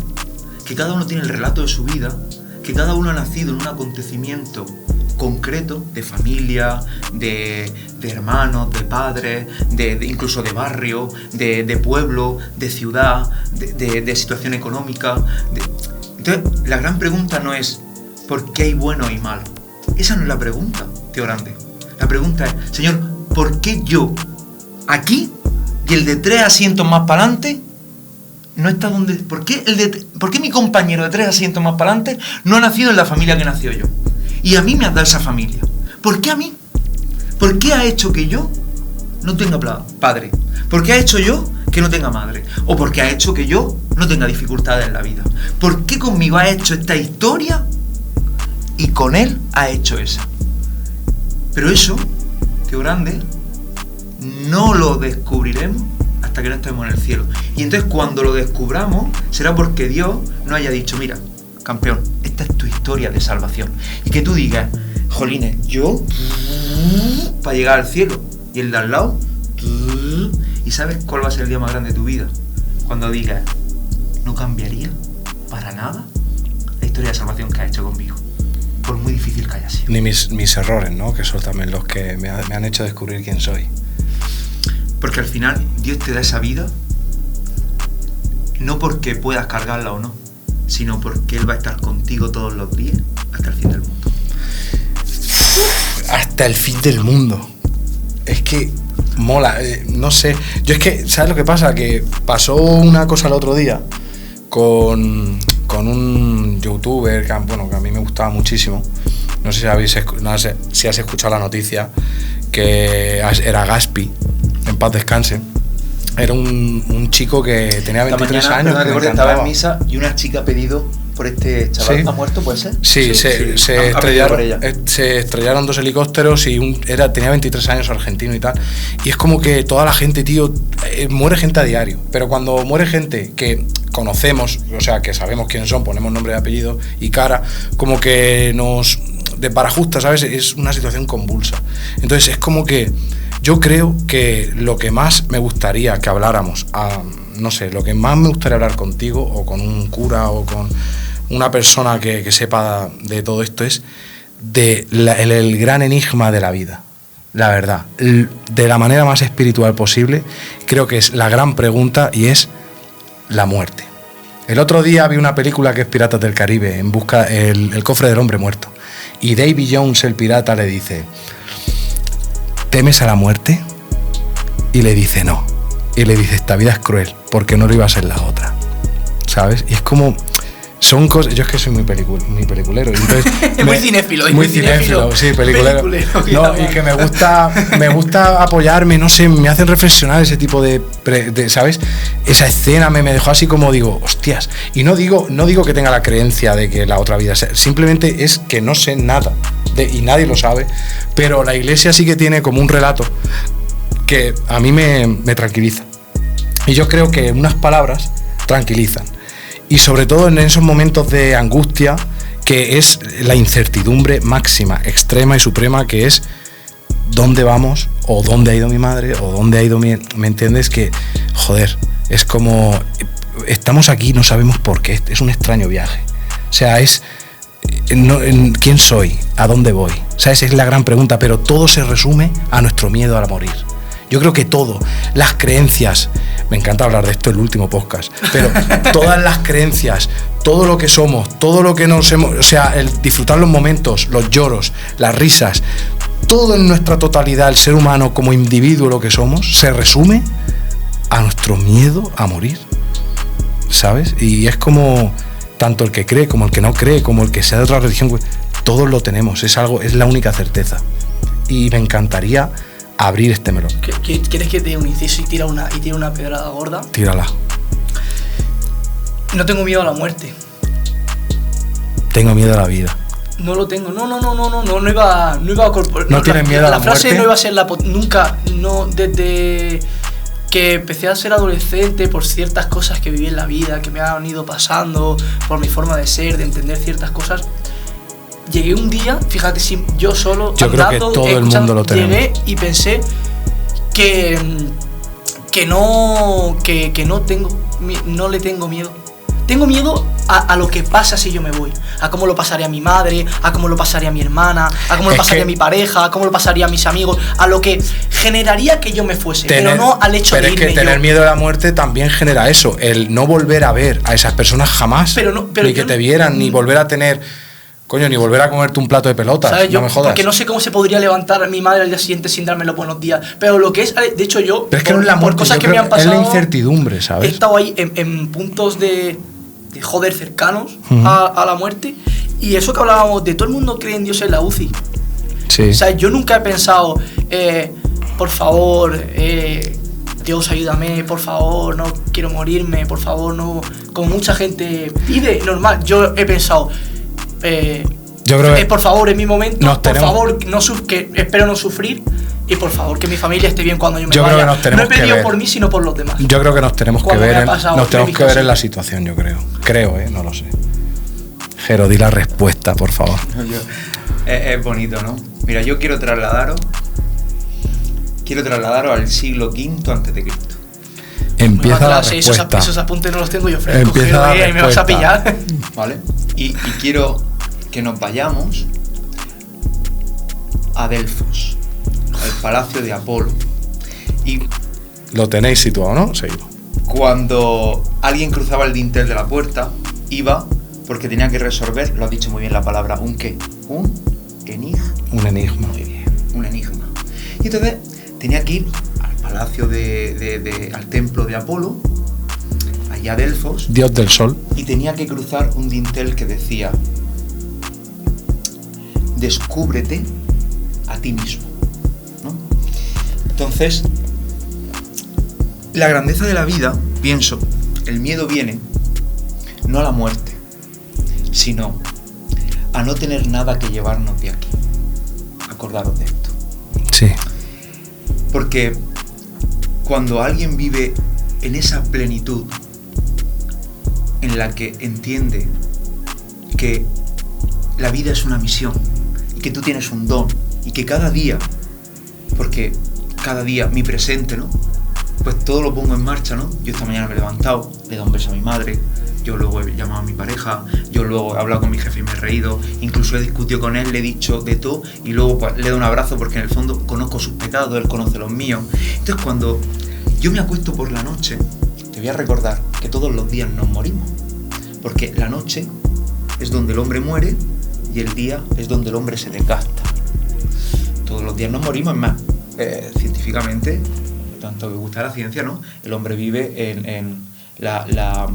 Speaker 3: que cada uno tiene el relato de su vida, que cada uno ha nacido en un acontecimiento concreto de familia, de hermanos, de padres, incluso de barrio, de pueblo, de ciudad, de situación económica. Entonces, la gran pregunta no es ¿por qué hay bueno y malo? Esa no es la pregunta, tío grande. La pregunta es, Señor, ¿por qué yo aquí y el de 3 asientos más para adelante no está donde... ¿Por qué mi compañero de 3 asientos más para adelante no ha nacido en la familia que nació yo? Y a mí me has dado esa familia. ¿Por qué a mí? ¿Por qué ha hecho que yo no tenga padre? ¿Por qué ha hecho yo que no tenga madre? ¿O por qué ha hecho que yo no tenga dificultades en la vida? ¿Por qué conmigo ha hecho esta historia y con él ha hecho esa? Pero eso, tío grande, no lo descubriremos hasta que no estemos en el cielo. Y entonces cuando lo descubramos será porque Dios nos haya dicho, mira, campeón, esta es tu historia de salvación. Y que tú digas, jolines, yo para llegar al cielo y el de al lado, y sabes cuál va a ser el día más grande de tu vida, cuando digas, no cambiaría para nada la historia de salvación que has hecho conmigo, por muy difícil que haya sido.
Speaker 1: Ni mis errores, ¿no? Que son también los que me han hecho descubrir quién soy.
Speaker 3: Porque al final Dios te da esa vida no porque puedas cargarla o no, sino porque Él va a estar contigo todos los días hasta el fin del mundo.
Speaker 1: Hasta el fin del mundo. Es que mola, no sé. Yo es que, ¿sabes lo que pasa? Que pasó una cosa el otro día con un youtuber que a mí me gustaba muchísimo. No sé si has escuchado la noticia, que era Gaspi, en paz descanse. Era un chico que tenía 23 años.
Speaker 3: Estaba en misa y una chica ha pedido por este chaval. ¿Sí? ¿Ha muerto, puede ser?
Speaker 1: Sí, se estrellaron 2 helicópteros y tenía 23 años, argentino y tal. Y es como que toda la gente, tío, muere gente a diario. Pero cuando muere gente que conocemos, o sea, que sabemos quién son, ponemos nombre y apellido y cara, como que nos desbarajusta, ¿sabes? Es una situación convulsa. Entonces es como que yo creo que lo que más me gustaría que habláramos, no sé, lo que más me gustaría hablar contigo o con un cura o con una persona que sepa de todo esto es el gran enigma de la vida. La verdad, de la manera más espiritual posible, creo que es la gran pregunta y es la muerte. El otro día vi una película que es Piratas del Caribe, en busca el cofre del hombre muerto. Y Davy Jones, el pirata, le dice: ¿temes a la muerte? Y le dice no. Y le dice: esta vida es cruel, porque no lo iba a ser la otra. ¿Sabes? Y es como, son cosas. Yo es que soy muy peliculero. Entonces,
Speaker 2: muy cinéfilo.
Speaker 1: Muy cinéfilo, sí, peliculero. No, y que me gusta apoyarme, no sé, me hacen reflexionar ese tipo de ¿sabes? Esa escena me dejó así como digo, hostias. Y no digo que tenga la creencia de que la otra vida sea, simplemente es que no sé nada. Y nadie lo sabe, pero la iglesia sí que tiene como un relato que a mí me tranquiliza. Y yo creo que unas palabras tranquilizan. Y sobre todo en esos momentos de angustia, que es la incertidumbre máxima, extrema y suprema, que es dónde vamos, o dónde ha ido mi madre, o dónde ha ido ¿me entiendes? Que, joder, es como, estamos aquí, no sabemos por qué, es un extraño viaje. O sea, ¿quién soy? ¿A dónde voy? O sea, esa es la gran pregunta, pero todo se resume a nuestro miedo a morir. Yo creo que todo, las creencias, me encanta hablar de esto en el último podcast, pero todas las creencias, todo lo que somos, todo lo que nos hemos, o sea, el disfrutar los momentos, los lloros, las risas, todo en nuestra totalidad, el ser humano como individuo, lo que somos, se resume a nuestro miedo a morir, ¿sabes? Y es como tanto el que cree como el que no cree, como el que sea de otra religión, todos lo tenemos, es la única certeza. Y me encantaría abrir este melón.
Speaker 2: ¿Quieres que te dé un inciso y tira una pedrada gorda?
Speaker 1: Tírala.
Speaker 2: No tengo miedo a la muerte.
Speaker 1: Tengo miedo a la vida.
Speaker 2: No lo tengo. No iba a
Speaker 1: ¿No tienes miedo a la muerte?
Speaker 2: La frase no iba a ser nunca, no, desde que empecé a ser adolescente, por ciertas cosas que viví en la vida, que me han ido pasando, por mi forma de ser, de entender ciertas cosas. Llegué un día, fíjate, yo solo,
Speaker 1: yo creo que todo el mundo lo tenemos.
Speaker 2: Llegué y pensé que no le tengo miedo. Tengo miedo a lo que pasa si yo me voy, a cómo lo pasaría a mi madre, a cómo lo pasaría a mi hermana, a cómo lo pasaría a mi pareja, a cómo lo pasaría a mis amigos, a lo que generaría que yo me fuese, pero no al hecho de irme.
Speaker 1: Pero es que tener miedo a la muerte también genera eso, el no volver a ver a esas personas jamás, ni que te vieran, ni volver a tener... Coño, ni volver a comerte un plato de pelotas,
Speaker 2: ¿sabes?
Speaker 1: No me jodas.
Speaker 2: Porque no sé cómo se podría levantar mi madre al día siguiente sin darme los buenos días. Pero lo que es, de hecho yo,
Speaker 1: pero es que no es la muerte,
Speaker 2: cosas que me han pasado,
Speaker 1: es la incertidumbre, ¿sabes?
Speaker 2: He estado ahí en puntos de joder cercanos a la muerte. Y eso que hablábamos de todo el mundo cree en Dios en la UCI.
Speaker 1: Sí.
Speaker 2: O sea, yo nunca he pensado, por favor, Dios ayúdame, por favor, no quiero morirme, por favor, no. Como mucha gente pide, normal. Yo he pensado,
Speaker 1: yo creo que
Speaker 2: por favor, en mi momento, por favor, que espero no sufrir, y por favor, que mi familia esté bien cuando yo me vaya. No he pedido por mí, sino por los demás.
Speaker 1: Yo creo que nos tenemos que ver en la situación, yo creo. No lo sé. Jero, di la respuesta, por favor.
Speaker 3: Es bonito, ¿no? Mira, yo quiero trasladaros al siglo V a.C.
Speaker 1: Empieza la respuesta.
Speaker 2: Esos apuntes no los tengo yo frescos.
Speaker 1: Empieza la respuesta.
Speaker 2: Ahí me vas a pillar.
Speaker 3: ¿Vale? Y quiero que nos vayamos a Delfos, al palacio de Apolo. Y
Speaker 1: lo tenéis situado, ¿no? Seguimos.
Speaker 3: Cuando alguien cruzaba el dintel de la puerta, iba porque tenía que resolver, lo has dicho muy bien la palabra, ¿un qué? Un enigma.
Speaker 1: Un enigma.
Speaker 3: Muy bien, un enigma. Y entonces tenía que ir al palacio al templo de Apolo, allá a Delfos,
Speaker 1: Dios del sol,
Speaker 3: y tenía que cruzar un dintel que decía: descúbrete a ti mismo, ¿no? Entonces, la grandeza de la vida, pienso, el miedo viene no a la muerte, sino a no tener nada que llevarnos de aquí. Acordaros de esto.
Speaker 1: Sí.
Speaker 3: Porque cuando alguien vive en esa plenitud en la que entiende que la vida es una misión y que tú tienes un don y que cada día, porque cada día mi presente, ¿no? Pues todo lo pongo en marcha, ¿no? Yo esta mañana me he levantado, le he dado un beso a mi madre, yo luego he llamado a mi pareja, yo luego he hablado con mi jefe y me he reído, incluso he discutido con él, le he dicho de todo y luego pues, le he dado un abrazo porque en el fondo conozco sus pecados, él conoce los míos. Entonces cuando yo me acuesto por la noche, te voy a recordar que todos los días nos morimos, porque la noche es donde el hombre muere y el día es donde el hombre se desgasta. Todos los días nos morimos, es más, científicamente, tanto que gusta la ciencia, ¿no? El hombre vive en la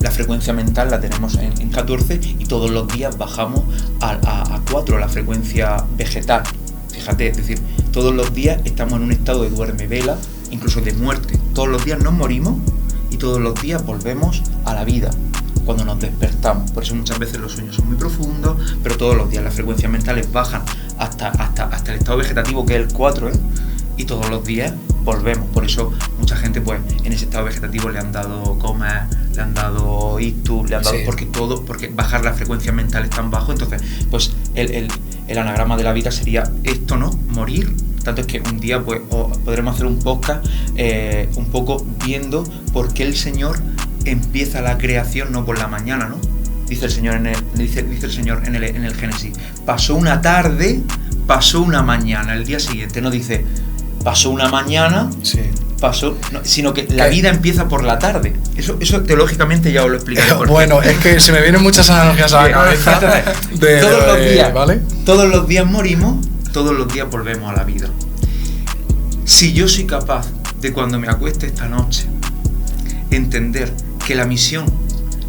Speaker 3: la frecuencia mental la tenemos en 14 y todos los días bajamos a 4 la frecuencia vegetal. Fíjate, es decir, todos los días estamos en un estado de duerme-vela, incluso de muerte. Todos los días nos morimos y todos los días volvemos a la vida cuando nos despertamos. Por eso muchas veces los sueños son muy profundos, pero todos los días las frecuencias mentales bajan hasta el estado vegetativo, que es el 4, y todos los días volvemos. Por eso mucha gente pues en ese estado vegetativo le han dado coma, le han dado ictus, le han dado porque bajar las frecuencias mentales tan bajo. Entonces pues el anagrama de la vida sería esto, ¿no? Morir. Tanto es que un día pues podremos hacer un podcast un poco viendo por qué el Señor empieza la creación no por la mañana, ¿no? Dice el Señor en el Génesis, pasó una tarde, pasó una mañana, el día siguiente, no dice pasó una mañana, sino que la vida empieza por la tarde. Eso teológicamente ya os lo explicaré.
Speaker 1: Bueno, es que se me vienen muchas analogías a la cabeza.
Speaker 3: Todos los días,
Speaker 1: ¿vale?
Speaker 3: Todos los días morimos, todos los días volvemos a la vida. Si yo soy capaz de, cuando me acueste esta noche, entender que la misión,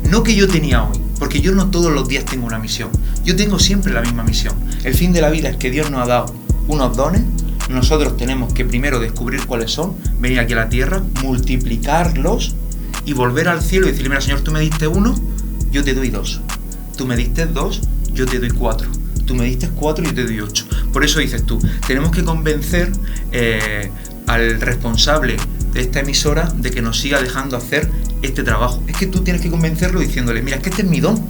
Speaker 3: no que yo tenía hoy, porque yo no todos los días tengo una misión, yo tengo siempre la misma misión. El fin de la vida es que Dios nos ha dado unos dones, nosotros tenemos que primero descubrir cuáles son, venir aquí a la tierra, multiplicarlos y volver al cielo y decirle, mira Señor, tú me diste 1, yo te doy 2, tú me diste 2, yo te doy 4, tú me diste 4 y yo te doy 8. Por eso dices tú, tenemos que convencer al responsable de esta emisora de que nos siga dejando hacer este trabajo. Es que tú tienes que convencerlo diciéndole, mira, es que este es mi don,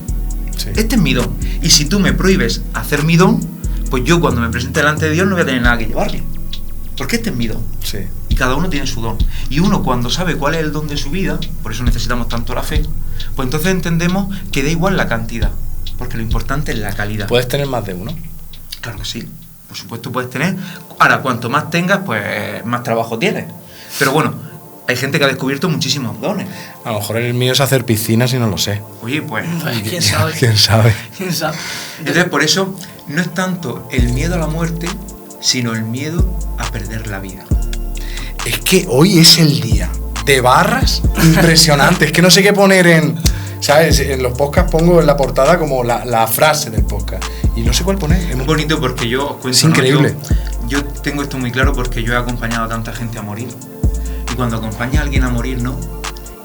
Speaker 3: este es mi don, y si tú me prohíbes hacer mi don, pues yo cuando me presente delante de Dios no voy a tener nada que llevarle, porque este es mi don. Y cada uno tiene su don, y uno cuando sabe cuál es el don de su vida, por eso necesitamos tanto la fe, pues entonces entendemos que da igual la cantidad, porque lo importante es la calidad.
Speaker 1: ¿Puedes tener más de uno?
Speaker 3: Claro que sí, por supuesto puedes tener. Ahora, cuanto más tengas, pues más trabajo tienes. Pero bueno, hay gente que ha descubierto muchísimos dones.
Speaker 1: A lo mejor el mío es hacer piscinas y no lo sé.
Speaker 3: Oye, pues
Speaker 2: ¿quién sabe?
Speaker 1: ¿Quién sabe?
Speaker 3: Entonces, por eso, no es tanto el miedo a la muerte, sino el miedo a perder la vida.
Speaker 1: Es que hoy es el día de barras impresionantes. Es que no sé qué poner en... ¿Sabes? En los podcasts pongo en la portada como la frase del podcast. Y no sé cuál poner.
Speaker 3: Es muy bonito porque yo os cuento...
Speaker 1: Es increíble.
Speaker 3: Yo tengo esto muy claro porque yo he acompañado a tanta gente a morir. Y cuando acompañas a alguien a morir, ¿no?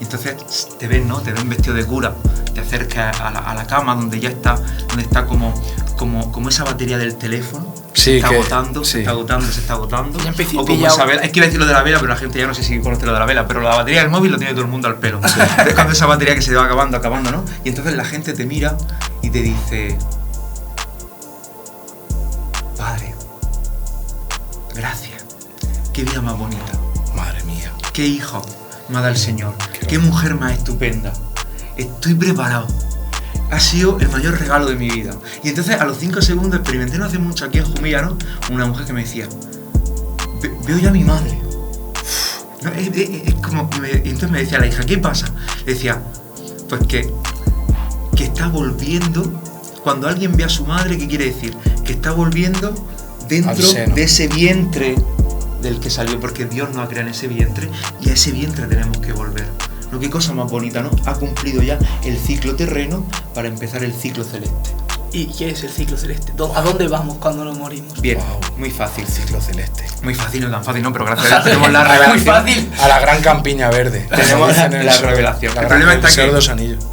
Speaker 3: Entonces te ven, ¿no? Te ven vestido de cura. Te acercas a la cama donde ya está, donde está como esa batería del teléfono. Se está agotando. O como esa vela. Es que iba a decir lo de la vela, pero la gente ya no sé si conoce lo de la vela, pero la batería del móvil lo tiene todo el mundo al pelo. Es cuando esa batería que se va acabando, ¿no? Y entonces la gente te mira y te dice: Padre, gracias. Qué vida más bonita.
Speaker 1: Madre mía.
Speaker 3: Qué hijo me ha dado el Señor. Qué mujer más estupenda. Estoy preparado. Ha sido el mayor regalo de mi vida. Y entonces a los 5 segundos experimenté no hace mucho aquí en Jumilla, ¿no? Una mujer que me decía: veo ya a mi madre. No, es como... Y entonces me decía la hija: ¿qué pasa? Le decía: pues que está volviendo. Cuando alguien ve a su madre, ¿qué quiere decir? Que está volviendo dentro de ese vientre del que salió, porque Dios nos ha creado en ese vientre y a ese vientre tenemos que volver. ¿No? Qué cosa más bonita, ¿no? Ha cumplido ya el ciclo terreno para empezar el ciclo celeste.
Speaker 2: ¿Y qué es el ciclo celeste? ¿A dónde vamos cuando nos morimos?
Speaker 3: Bien, muy fácil.
Speaker 1: Ciclo celeste.
Speaker 3: Muy fácil, no tan fácil, no, pero gracias a Dios tenemos la revelación.
Speaker 2: Muy fácil.
Speaker 1: A la gran campiña verde.
Speaker 3: Tenemos la revelación.
Speaker 1: El problema está que... Dos anillos.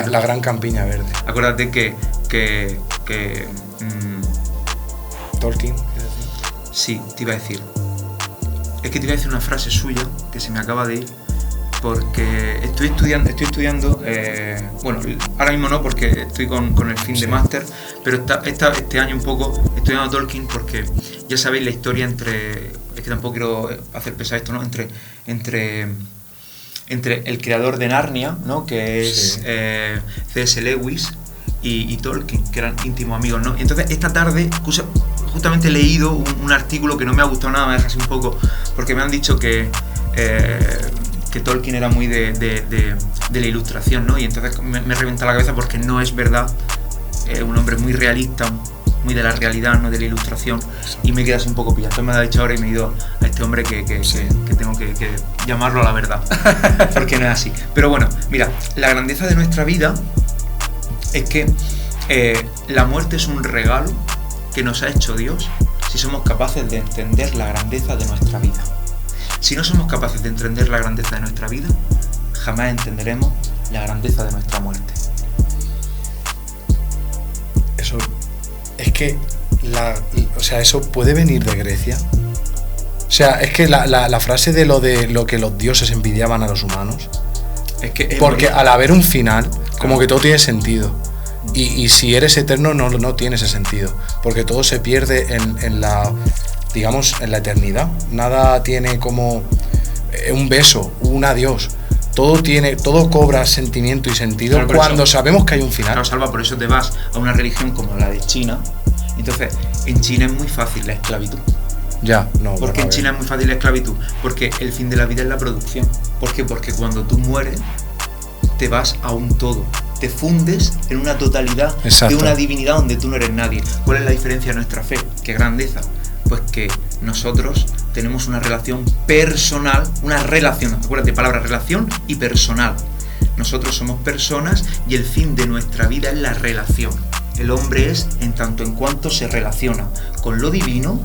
Speaker 1: La gran campiña verde.
Speaker 3: Acuérdate que
Speaker 1: Tolkien.
Speaker 3: Sí, te iba a decir. Es que te iba a decir una frase suya que se me acaba de ir. Porque estoy estudiando, bueno, ahora mismo no, porque estoy con el fin de máster, pero este año un poco estudiando a Tolkien, porque ya sabéis la historia es que tampoco quiero hacer pesar esto, ¿no? Entre el creador de Narnia, ¿no? Que es C.S. Lewis y Tolkien, que eran íntimos amigos, ¿no? Entonces esta tarde justamente he leído un artículo que no me ha gustado nada, me deja así un poco, porque me han dicho que Tolkien era muy de la ilustración, ¿no? Y entonces me revienta la cabeza porque no es verdad. Un hombre muy realista, muy de la realidad, no de la ilustración, y me quedas un poco pillado. Entonces me ha dicho ahora y me he ido a este hombre que tengo que llamarlo a la verdad, porque no es así. Pero bueno, mira, la grandeza de nuestra vida es que la muerte es un regalo que nos ha hecho Dios si somos capaces de entender la grandeza de nuestra vida. Si no somos capaces de entender la grandeza de nuestra vida, jamás entenderemos la grandeza de nuestra muerte.
Speaker 1: Eso es que eso puede venir de Grecia. O sea, es que la frase de lo que los dioses envidiaban a los humanos,
Speaker 3: es que
Speaker 1: porque al haber un final, como que todo tiene sentido. Y si eres eterno no tiene ese sentido, porque todo se pierde en la eternidad. Nada tiene como un beso, un adiós. Todo cobra sentimiento y sentido, claro, cuando eso sabemos que hay un final.
Speaker 3: Claro, Salva, por eso te vas a una religión como la de China. Entonces, en China es muy fácil la esclavitud. ¿Por qué en China es muy fácil la esclavitud? Porque el fin de la vida es la producción. ¿Por qué? Porque cuando tú mueres, te vas a un todo. Te fundes en una totalidad. Exacto. De una divinidad donde tú no eres nadie. ¿Cuál es la diferencia de nuestra fe? ¿Qué grandeza? Pues que nosotros tenemos una relación personal, acuérdate, palabra relación y personal. Nosotros somos personas y el fin de nuestra vida es la relación. El hombre es en tanto en cuanto se relaciona con lo divino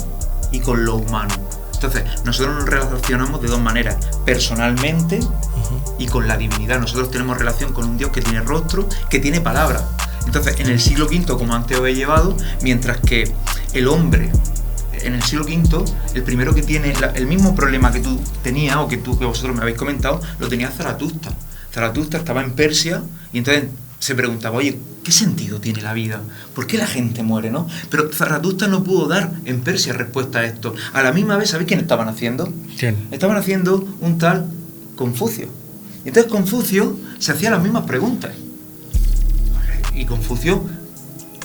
Speaker 3: y con lo humano. Entonces, nosotros nos relacionamos de dos maneras, personalmente y con la divinidad. Nosotros tenemos relación con un Dios que tiene rostro, que tiene palabra. Entonces, en el siglo V, como antes os he llevado, mientras que el hombre, en el siglo V, el primero que tiene el mismo problema que tú tenías, o que vosotros me habéis comentado, lo tenía Zaratustra. Zaratustra estaba en Persia y entonces se preguntaba, oye, ¿qué sentido tiene la vida? ¿Por qué la gente muere, no? Pero Zaratustra no pudo dar en Persia respuesta a esto. A la misma vez, ¿sabéis quién estaban haciendo?
Speaker 1: ¿Quién?
Speaker 3: Estaban haciendo un tal Confucio. Y entonces Confucio se hacía las mismas preguntas. Y Confucio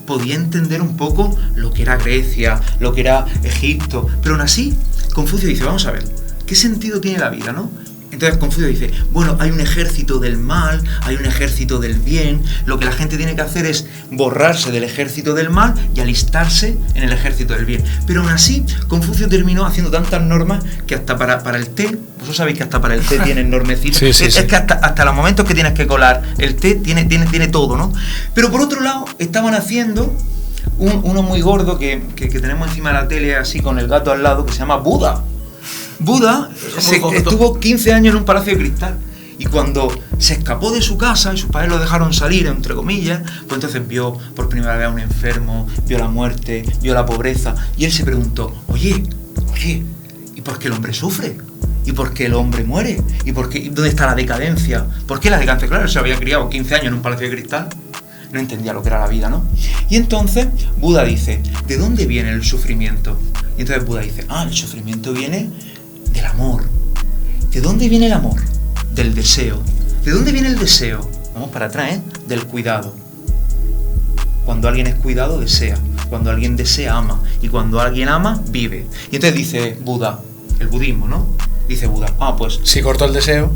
Speaker 3: podía entender un poco lo que era Grecia, lo que era Egipto, pero aún así, Confucio dice, vamos a ver, ¿qué sentido tiene la vida, no? Entonces Confucio dice, bueno, hay un ejército del mal, hay un ejército del bien, lo que la gente tiene que hacer es borrarse del ejército del mal y alistarse en el ejército del bien. Pero aún así, Confucio terminó haciendo tantas normas que hasta para el té, vosotros sabéis que hasta para el té tienen normecitas, sí. Es que hasta los momentos que tienes que colar, el té tiene todo, ¿no? Pero por otro lado, estaban haciendo uno muy gordo que tenemos encima de la tele, así con el gato al lado, que se llama Buda. Buda estuvo 15 años en un palacio de cristal y cuando se escapó de su casa y sus padres lo dejaron salir, entre comillas, pues entonces vio por primera vez a un enfermo, vio la muerte, vio la pobreza y él se preguntó, oye, ¿y por qué el hombre sufre? ¿Y por qué el hombre muere? ¿Y por qué, dónde está la decadencia? ¿Por qué la decadencia? Claro, él se había criado 15 años en un palacio de cristal, no entendía lo que era la vida, ¿no? Y entonces Buda dice, ¿de dónde viene el sufrimiento? Y entonces Buda dice, el sufrimiento viene del amor. ¿De dónde viene el amor? Del deseo. ¿De dónde viene el deseo? Vamos para atrás, del cuidado. Cuando alguien es cuidado, desea. Cuando alguien desea, ama. Y cuando alguien ama, vive. Y entonces dice Buda, el budismo, ¿no? Dice Buda, pues
Speaker 1: si corto el deseo,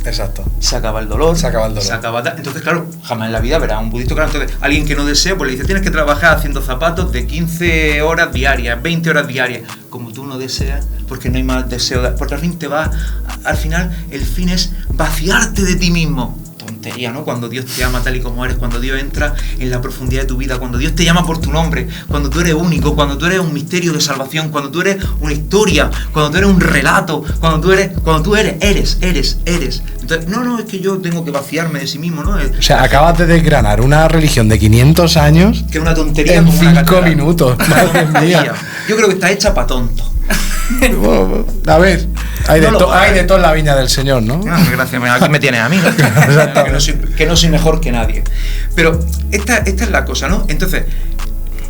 Speaker 1: exacto,
Speaker 3: se acaba el dolor.
Speaker 1: Entonces,
Speaker 3: claro, jamás en la vida verá un budista, claro. Entonces, alguien que no desea, pues le dice, tienes que trabajar haciendo zapatos de 15 horas diarias, 20 horas diarias. Como tú no deseas, porque no hay más deseo, porque al final el fin es vaciarte de ti mismo. Tontería, ¿no? Cuando Dios te ama tal y como eres, cuando Dios entra en la profundidad de tu vida, cuando Dios te llama por tu nombre, cuando tú eres único, cuando tú eres un misterio de salvación, cuando tú eres una historia, cuando tú eres un relato, cuando tú eres. Entonces, no, es que yo tengo que vaciarme de sí mismo, ¿no?
Speaker 1: O sea, acabas de desgranar una religión de 500 años
Speaker 3: que es una tontería
Speaker 1: en 5 minutos. Madre mía.
Speaker 3: Yo creo que está hecha para tonto.
Speaker 1: A ver, hay de todo en la viña del Señor, ¿no?
Speaker 3: Gracias, aquí me tienes a mí, ¿no? que no soy mejor que nadie. Pero esta es la cosa, ¿no? Entonces,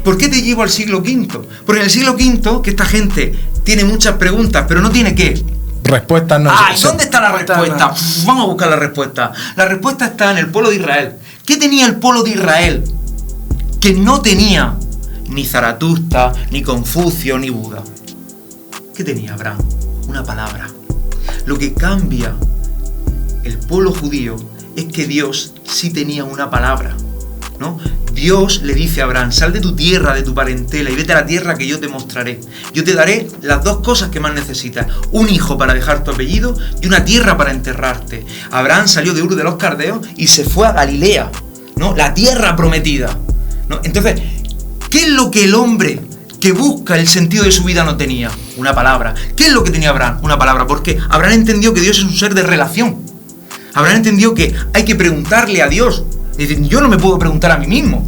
Speaker 3: ¿por qué te llevo al siglo V? Porque en el siglo V, que esta gente tiene muchas preguntas, pero no tiene ¿qué?
Speaker 1: Respuestas no.
Speaker 3: ¿Dónde está la respuesta? Vamos a buscar la respuesta. La respuesta está en el pueblo de Israel. ¿Qué tenía el pueblo de Israel? Que no tenía ni Zaratustra, ni Confucio, ni Buda. ¿Qué tenía Abraham? Una palabra. Lo que cambia el pueblo judío es que Dios sí tenía una palabra. ¿no? Dios le dice a Abraham, sal de tu tierra, de tu parentela y vete a la tierra que yo te mostraré. Yo te daré las dos cosas que más necesitas, un hijo para dejar tu apellido y una tierra para enterrarte. Abraham salió de Ur de los Caldeos y se fue a Galilea, ¿no? La tierra prometida, ¿no? Entonces, ¿qué es lo que el hombre que busca el sentido de su vida no tenía? Una palabra. ¿Qué es lo que tenía Abraham? Una palabra. Porque Abraham entendió que Dios es un ser de relación. Abraham entendió que hay que preguntarle a Dios. Es decir, yo no me puedo preguntar a mí mismo,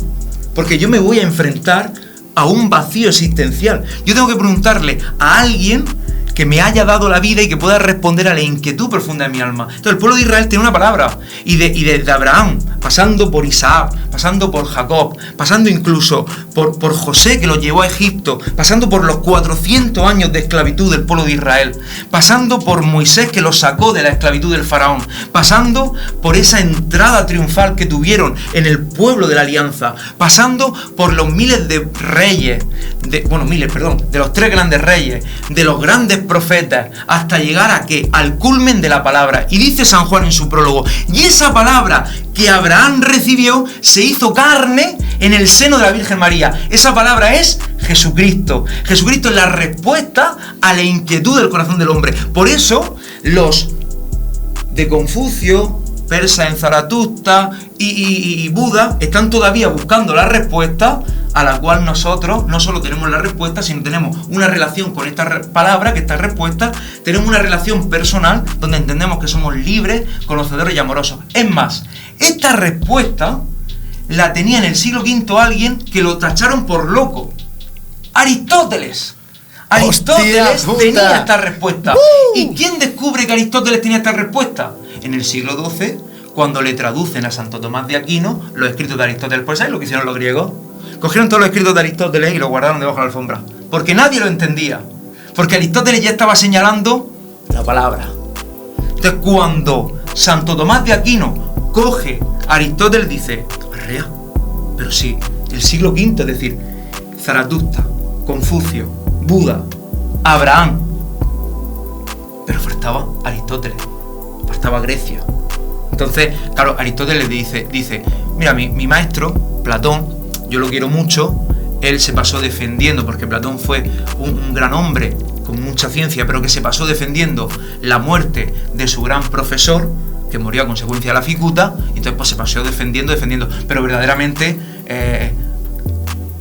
Speaker 3: porque yo me voy a enfrentar a un vacío existencial. Yo tengo que preguntarle a alguien que me haya dado la vida y que pueda responder a la inquietud profunda de mi alma. Entonces el pueblo de Israel tiene una palabra, y desde Abraham, pasando por Isaac, pasando por Jacob, pasando incluso por José, que lo llevó a Egipto, pasando por los 400 años de esclavitud del pueblo de Israel, pasando por Moisés, que lo sacó de la esclavitud del faraón, pasando por esa entrada triunfal que tuvieron en el pueblo de la alianza, pasando por los miles de reyes, de los 3 grandes reyes, de los grandes profetas, hasta llegar a ¿qué? Al culmen de la palabra. Y dice San Juan en su prólogo, y esa palabra que Abraham recibió se hizo carne en el seno de la Virgen María. Esa palabra es Jesucristo. Jesucristo es la respuesta a la inquietud del corazón del hombre. Por eso los de Confucio, Persa en Zaratustra y Buda están todavía buscando la respuesta, a la cual nosotros no solo tenemos la respuesta, sino tenemos una relación con esta palabra, que esta respuesta, tenemos una relación personal donde entendemos que somos libres, conocedores y amorosos. Es más, esta respuesta la tenía en el siglo V alguien que lo tacharon por loco. Aristóteles. Aristóteles tenía esta respuesta. ¿Y quién descubre que Aristóteles tenía esta respuesta? En el siglo XII, cuando le traducen a Santo Tomás de Aquino los escritos de Aristóteles. ¿Por ¿sabes lo que hicieron los griegos? Cogieron todos los escritos de Aristóteles y los guardaron debajo de la alfombra, porque nadie lo entendía, porque Aristóteles ya estaba señalando la palabra. Entonces, cuando Santo Tomás de Aquino coge a Aristóteles, dice, arrea, pero sí, el siglo V, es decir, Zaratustra, Confucio, Buda, Abraham, pero faltaba Aristóteles, faltaba Grecia. Entonces, claro, Aristóteles dice, mira, mi maestro, Platón, yo lo quiero mucho, él se pasó defendiendo, porque Platón fue un gran hombre con mucha ciencia, pero que se pasó defendiendo la muerte de su gran profesor, que murió a consecuencia de la cicuta, y entonces pues se pasó defendiendo, pero verdaderamente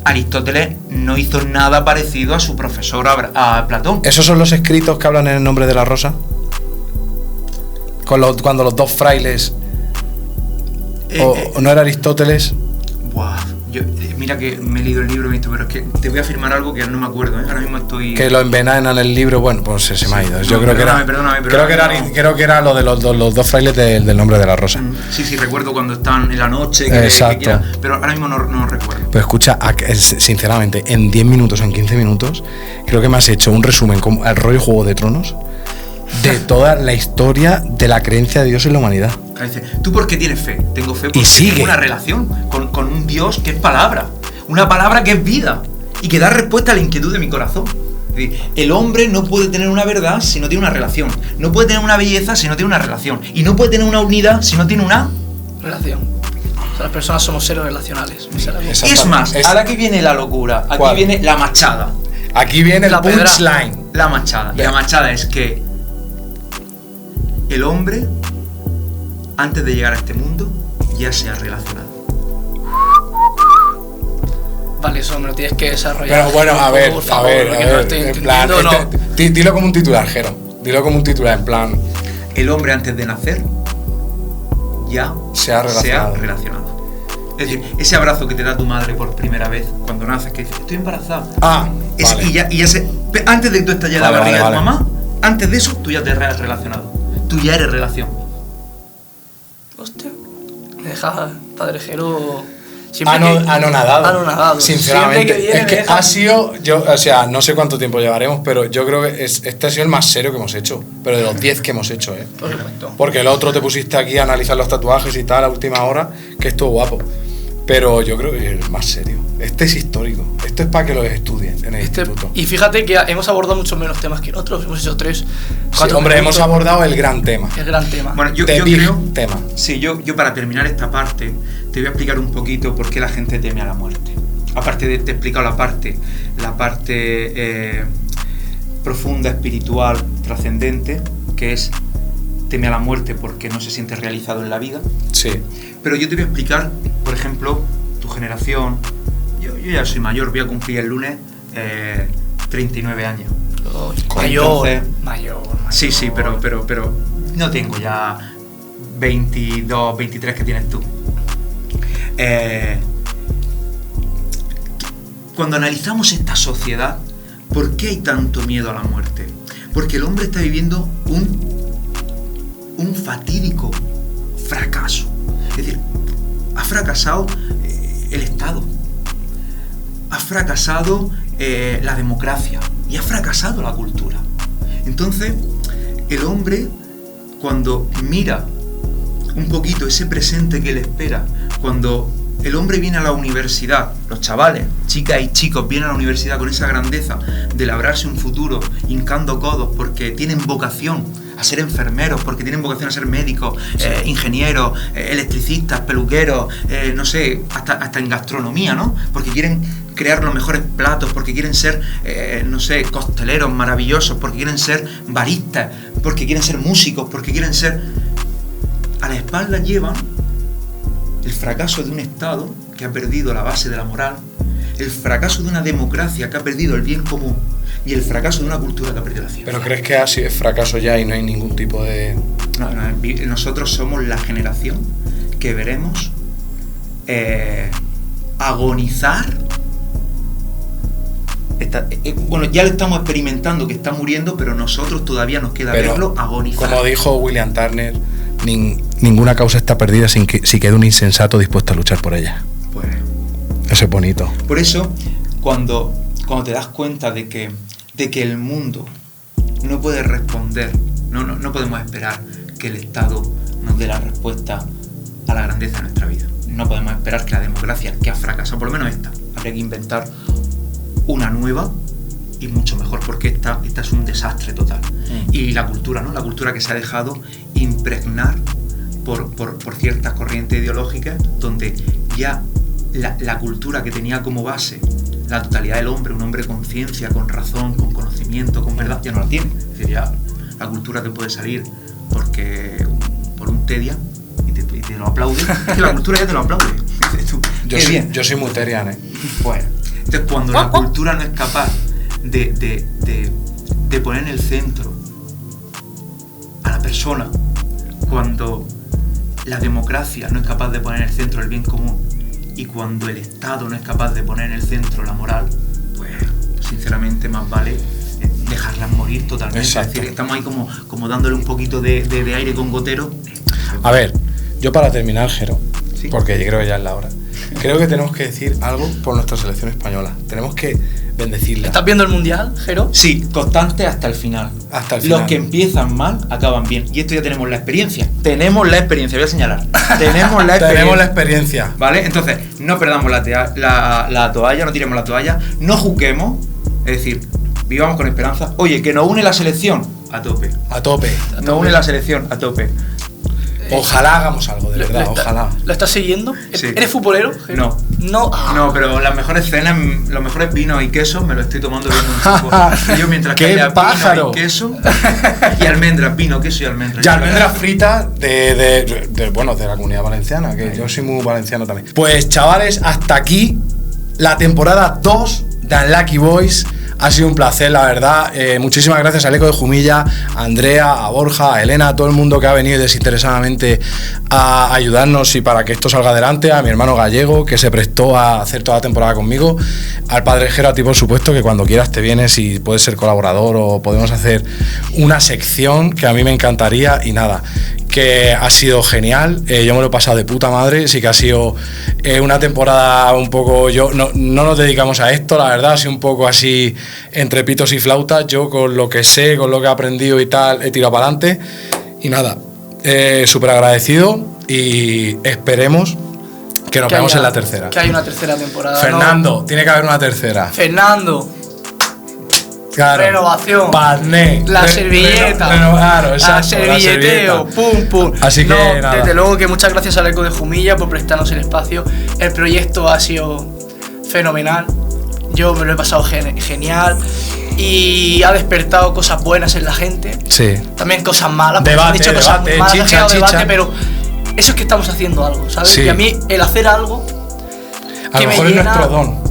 Speaker 3: Aristóteles no hizo nada parecido a su profesor, a Platón.
Speaker 1: ¿Esos son los escritos que hablan en el nombre de la rosa? Cuando los dos frailes... ¿O no era Aristóteles?
Speaker 3: Buah, mira que me he leído el libro, pero es que te voy a afirmar algo que no me acuerdo, ¿eh? Ahora mismo estoy...
Speaker 1: Que lo envenenan el libro, bueno, pues se me ha ido. Yo creo que era lo de los dos frailes del nombre de la rosa.
Speaker 3: Sí, recuerdo cuando estaban en la noche,
Speaker 1: exacto.
Speaker 3: Pero ahora mismo no recuerdo.
Speaker 1: Pero escucha, sinceramente, en 10 minutos o en 15 minutos, creo que me has hecho un resumen como el rollo Juego de Tronos de toda la historia de la creencia de Dios en la humanidad.
Speaker 3: Dice, ¿tú por qué tienes fe? Tengo fe porque tengo una relación con un Dios que es palabra, una palabra que es vida y que da respuesta a la inquietud de mi corazón. Es decir, el hombre no puede tener una verdad si no tiene una relación, no puede tener una belleza si no tiene una relación, y no puede tener una unidad si no tiene una
Speaker 2: relación. O sea, las personas somos seres relacionales.
Speaker 3: Es más, ahora aquí viene la locura, aquí viene la machada.
Speaker 1: Aquí viene la punchline.
Speaker 3: La machada. Y la machada es que el hombre, antes de llegar a este mundo, ya se ha relacionado.
Speaker 2: Vale, eso me lo tienes que desarrollar.
Speaker 1: Pero bueno, a ver, en plan, dilo como un titular, Jero. Dilo como un titular, en plan...
Speaker 3: El hombre antes de nacer ya
Speaker 1: se ha
Speaker 3: relacionado. Es decir, ese abrazo que te da tu madre por primera vez cuando naces, que dices, estoy embarazada.
Speaker 1: Vale.
Speaker 3: Antes de que tú estalles la barriga de tu mamá, antes de eso, tú ya te has relacionado. Tú ya eres relación.
Speaker 2: Hostia, me dejas, Padre Jero,
Speaker 1: anonadado. Sinceramente, es que
Speaker 2: deja...
Speaker 1: ha sido, no sé cuánto tiempo llevaremos, pero yo creo que este ha sido el más serio que hemos hecho, pero de los 10 que hemos hecho,
Speaker 2: Por supuesto.
Speaker 1: Porque el otro te pusiste aquí a analizar los tatuajes y tal a última hora, que estuvo guapo. pero yo creo que es el más serio. Este es histórico. Esto es para que lo estudien en el instituto.
Speaker 2: Y fíjate que hemos abordado muchos menos temas que nosotros. Hemos hecho 3, 4.
Speaker 1: Sí, hombre, hemos abordado el gran tema.
Speaker 2: El gran tema.
Speaker 3: Bueno, yo
Speaker 1: creo... tema.
Speaker 3: Sí, yo para terminar esta parte, te voy a explicar un poquito por qué la gente teme a la muerte. Aparte de te he explicado la parte profunda, espiritual, trascendente, que es teme a la muerte porque no se siente realizado en la vida.
Speaker 1: Sí.
Speaker 3: Pero yo te voy a explicar, por ejemplo, tu generación. Yo ya soy mayor, voy a cumplir el lunes 39 años.
Speaker 2: Mayor.
Speaker 3: Sí, pero no tengo ya 22, 23 que tienes tú. Cuando analizamos esta sociedad, ¿por qué hay tanto miedo a la muerte? Porque el hombre está viviendo un fatídico fracaso. Es decir, ha fracasado el Estado, ha fracasado la democracia y ha fracasado la cultura. Entonces, el hombre, cuando mira un poquito ese presente que le espera, cuando el hombre viene a la universidad, los chavales, chicas y chicos, vienen a la universidad con esa grandeza de labrarse un futuro, hincando codos, porque tienen vocación a ser enfermeros, porque tienen vocación a ser médicos, ingenieros, electricistas, peluqueros, no sé, hasta en gastronomía, ¿no? Porque quieren crear los mejores platos, porque quieren ser, no sé, costeleros maravillosos, porque quieren ser baristas, porque quieren ser músicos, porque quieren ser... A la espalda llevan el fracaso de un Estado que ha perdido la base de la moral, el fracaso de una democracia que ha perdido el bien común y el fracaso de una cultura que ha perdido la ciencia.
Speaker 1: ¿Pero crees que así es fracaso ya y no hay ningún tipo de...?
Speaker 3: No, nosotros somos la generación que veremos agonizar. Bueno, ya lo estamos experimentando, que está muriendo, pero nosotros todavía nos queda verlo agonizar.
Speaker 1: Como dijo William Turner, ninguna causa está perdida si queda un insensato dispuesto a luchar por ella.
Speaker 3: Pues
Speaker 1: eso es bonito.
Speaker 3: Por eso, cuando te das cuenta de que el mundo no puede responder, no podemos esperar que el Estado nos dé la respuesta a la grandeza de nuestra vida. No podemos esperar que la democracia, que ha fracasado, por lo menos esta, habría que inventar una nueva y mucho mejor, porque esta es un desastre total. Y la cultura, ¿no? La cultura que se ha dejado impregnar por ciertas corrientes ideológicas, donde ya la cultura que tenía como base la totalidad del hombre, un hombre con ciencia, con razón, con conocimiento, con verdad, ya no la tiene. Es decir, ya la cultura te puede salir por un tedia y te lo aplaude. Es que la cultura ya te lo aplaude.
Speaker 1: Yo soy muy terian, ¿eh?
Speaker 3: Bueno, entonces cuando la cultura no es capaz de poner en el centro a la persona, cuando la democracia no es capaz de poner en el centro el bien común y cuando el Estado no es capaz de poner en el centro la moral, pues sinceramente más vale dejarlas morir totalmente.
Speaker 1: Exacto.
Speaker 3: Es decir, estamos ahí como dándole un poquito de aire con gotero.
Speaker 1: A ver, yo para terminar, Jero,
Speaker 3: ¿sí?
Speaker 1: Porque yo creo que ya es la hora, creo que tenemos que decir algo por nuestra selección española. Tenemos que bendecirla.
Speaker 2: ¿Estás viendo el Mundial, Jero?
Speaker 3: Sí, constante hasta el final.
Speaker 1: Hasta el final.
Speaker 3: Los que empiezan mal acaban bien. Y esto ya tenemos la experiencia. Tenemos la experiencia, voy a señalar. Tenemos la experiencia.
Speaker 1: Tenemos la experiencia.
Speaker 3: ¿Vale? Entonces, no perdamos la toalla, no tiremos la toalla, no juzguemos, es decir, vivamos con esperanza. Oye, que nos une la selección, a tope.
Speaker 1: A tope.
Speaker 3: Nos une la selección, a tope.
Speaker 1: Ojalá hagamos algo, de verdad, ojalá.
Speaker 2: ¿Lo estás siguiendo?
Speaker 3: Sí.
Speaker 2: ¿Eres futbolero?
Speaker 3: No.
Speaker 2: No.
Speaker 3: No, pero las mejores cenas, los mejores vinos y quesos me lo estoy tomando viendo un fútbol. Y yo mientras que
Speaker 1: ¡Qué
Speaker 3: haya
Speaker 1: pájaro!
Speaker 3: vino y queso y almendras, vino, queso y almendras.
Speaker 1: Y almendras fritas de la Comunidad Valenciana, que yo soy muy valenciano también. Pues chavales, hasta aquí la temporada 2 de Unlucky Boys. Ha sido un placer, la verdad. Muchísimas gracias al Eco de Jumilla, a Andrea, a Borja, a Elena, a todo el mundo que ha venido desinteresadamente a ayudarnos y para que esto salga adelante, a mi hermano Gallego, que se prestó a hacer toda la temporada conmigo, al padre Jero, a ti por supuesto, que cuando quieras te vienes y puedes ser colaborador o podemos hacer una sección que a mí me encantaría. Y nada, que ha sido genial, yo me lo he pasado de puta madre, sí que ha sido una temporada un poco, no nos dedicamos a esto, la verdad, ha sido un poco así entre pitos y flautas, yo con lo que sé, con lo que he aprendido y tal, he tirado para adelante y nada, súper agradecido y esperemos Que nos vemos en la tercera.
Speaker 2: Que hay una tercera temporada.
Speaker 1: Fernando,
Speaker 2: ¿no?
Speaker 1: tiene que haber una tercera.
Speaker 2: Fernando.
Speaker 1: Claro.
Speaker 2: Renovación.
Speaker 1: Parné.
Speaker 2: La servilleta.
Speaker 1: Claro, exacto.
Speaker 2: La servilleteo. Pum, pum.
Speaker 1: Así que nada.
Speaker 2: Desde luego que muchas gracias al Eco de Jumilla por prestarnos el espacio. El proyecto ha sido fenomenal. Yo me lo he pasado genial. Y ha despertado cosas buenas en la gente.
Speaker 1: Sí.
Speaker 2: También cosas malas.
Speaker 1: Debate,
Speaker 2: han dicho cosas
Speaker 1: debate,
Speaker 2: malas,
Speaker 1: chicha,
Speaker 2: debate, pero eso es que estamos haciendo algo, ¿sabes?
Speaker 1: Sí.
Speaker 2: Y a mí el hacer algo
Speaker 1: A lo mejor es nuestro don.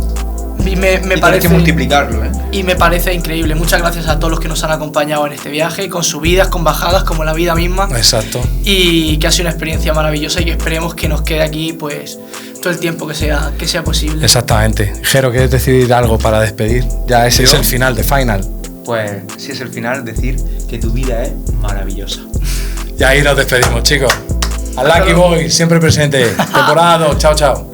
Speaker 2: Y me parece,
Speaker 3: hay que multiplicarlo, ¿eh?
Speaker 2: Y me parece increíble. Muchas gracias a todos los que nos han acompañado en este viaje, con subidas, con bajadas, como la vida misma.
Speaker 1: Exacto.
Speaker 2: Y que ha sido una experiencia maravillosa y que esperemos que nos quede aquí pues todo el tiempo que sea posible.
Speaker 1: Exactamente. Jero, ¿quieres decir algo para despedir? Ya ese es el final, de final.
Speaker 3: Pues si es el final, decir que tu vida es maravillosa.
Speaker 1: Y ahí nos despedimos, chicos. A Lucky Boy, siempre presente. Temporada 2. Chao, chao.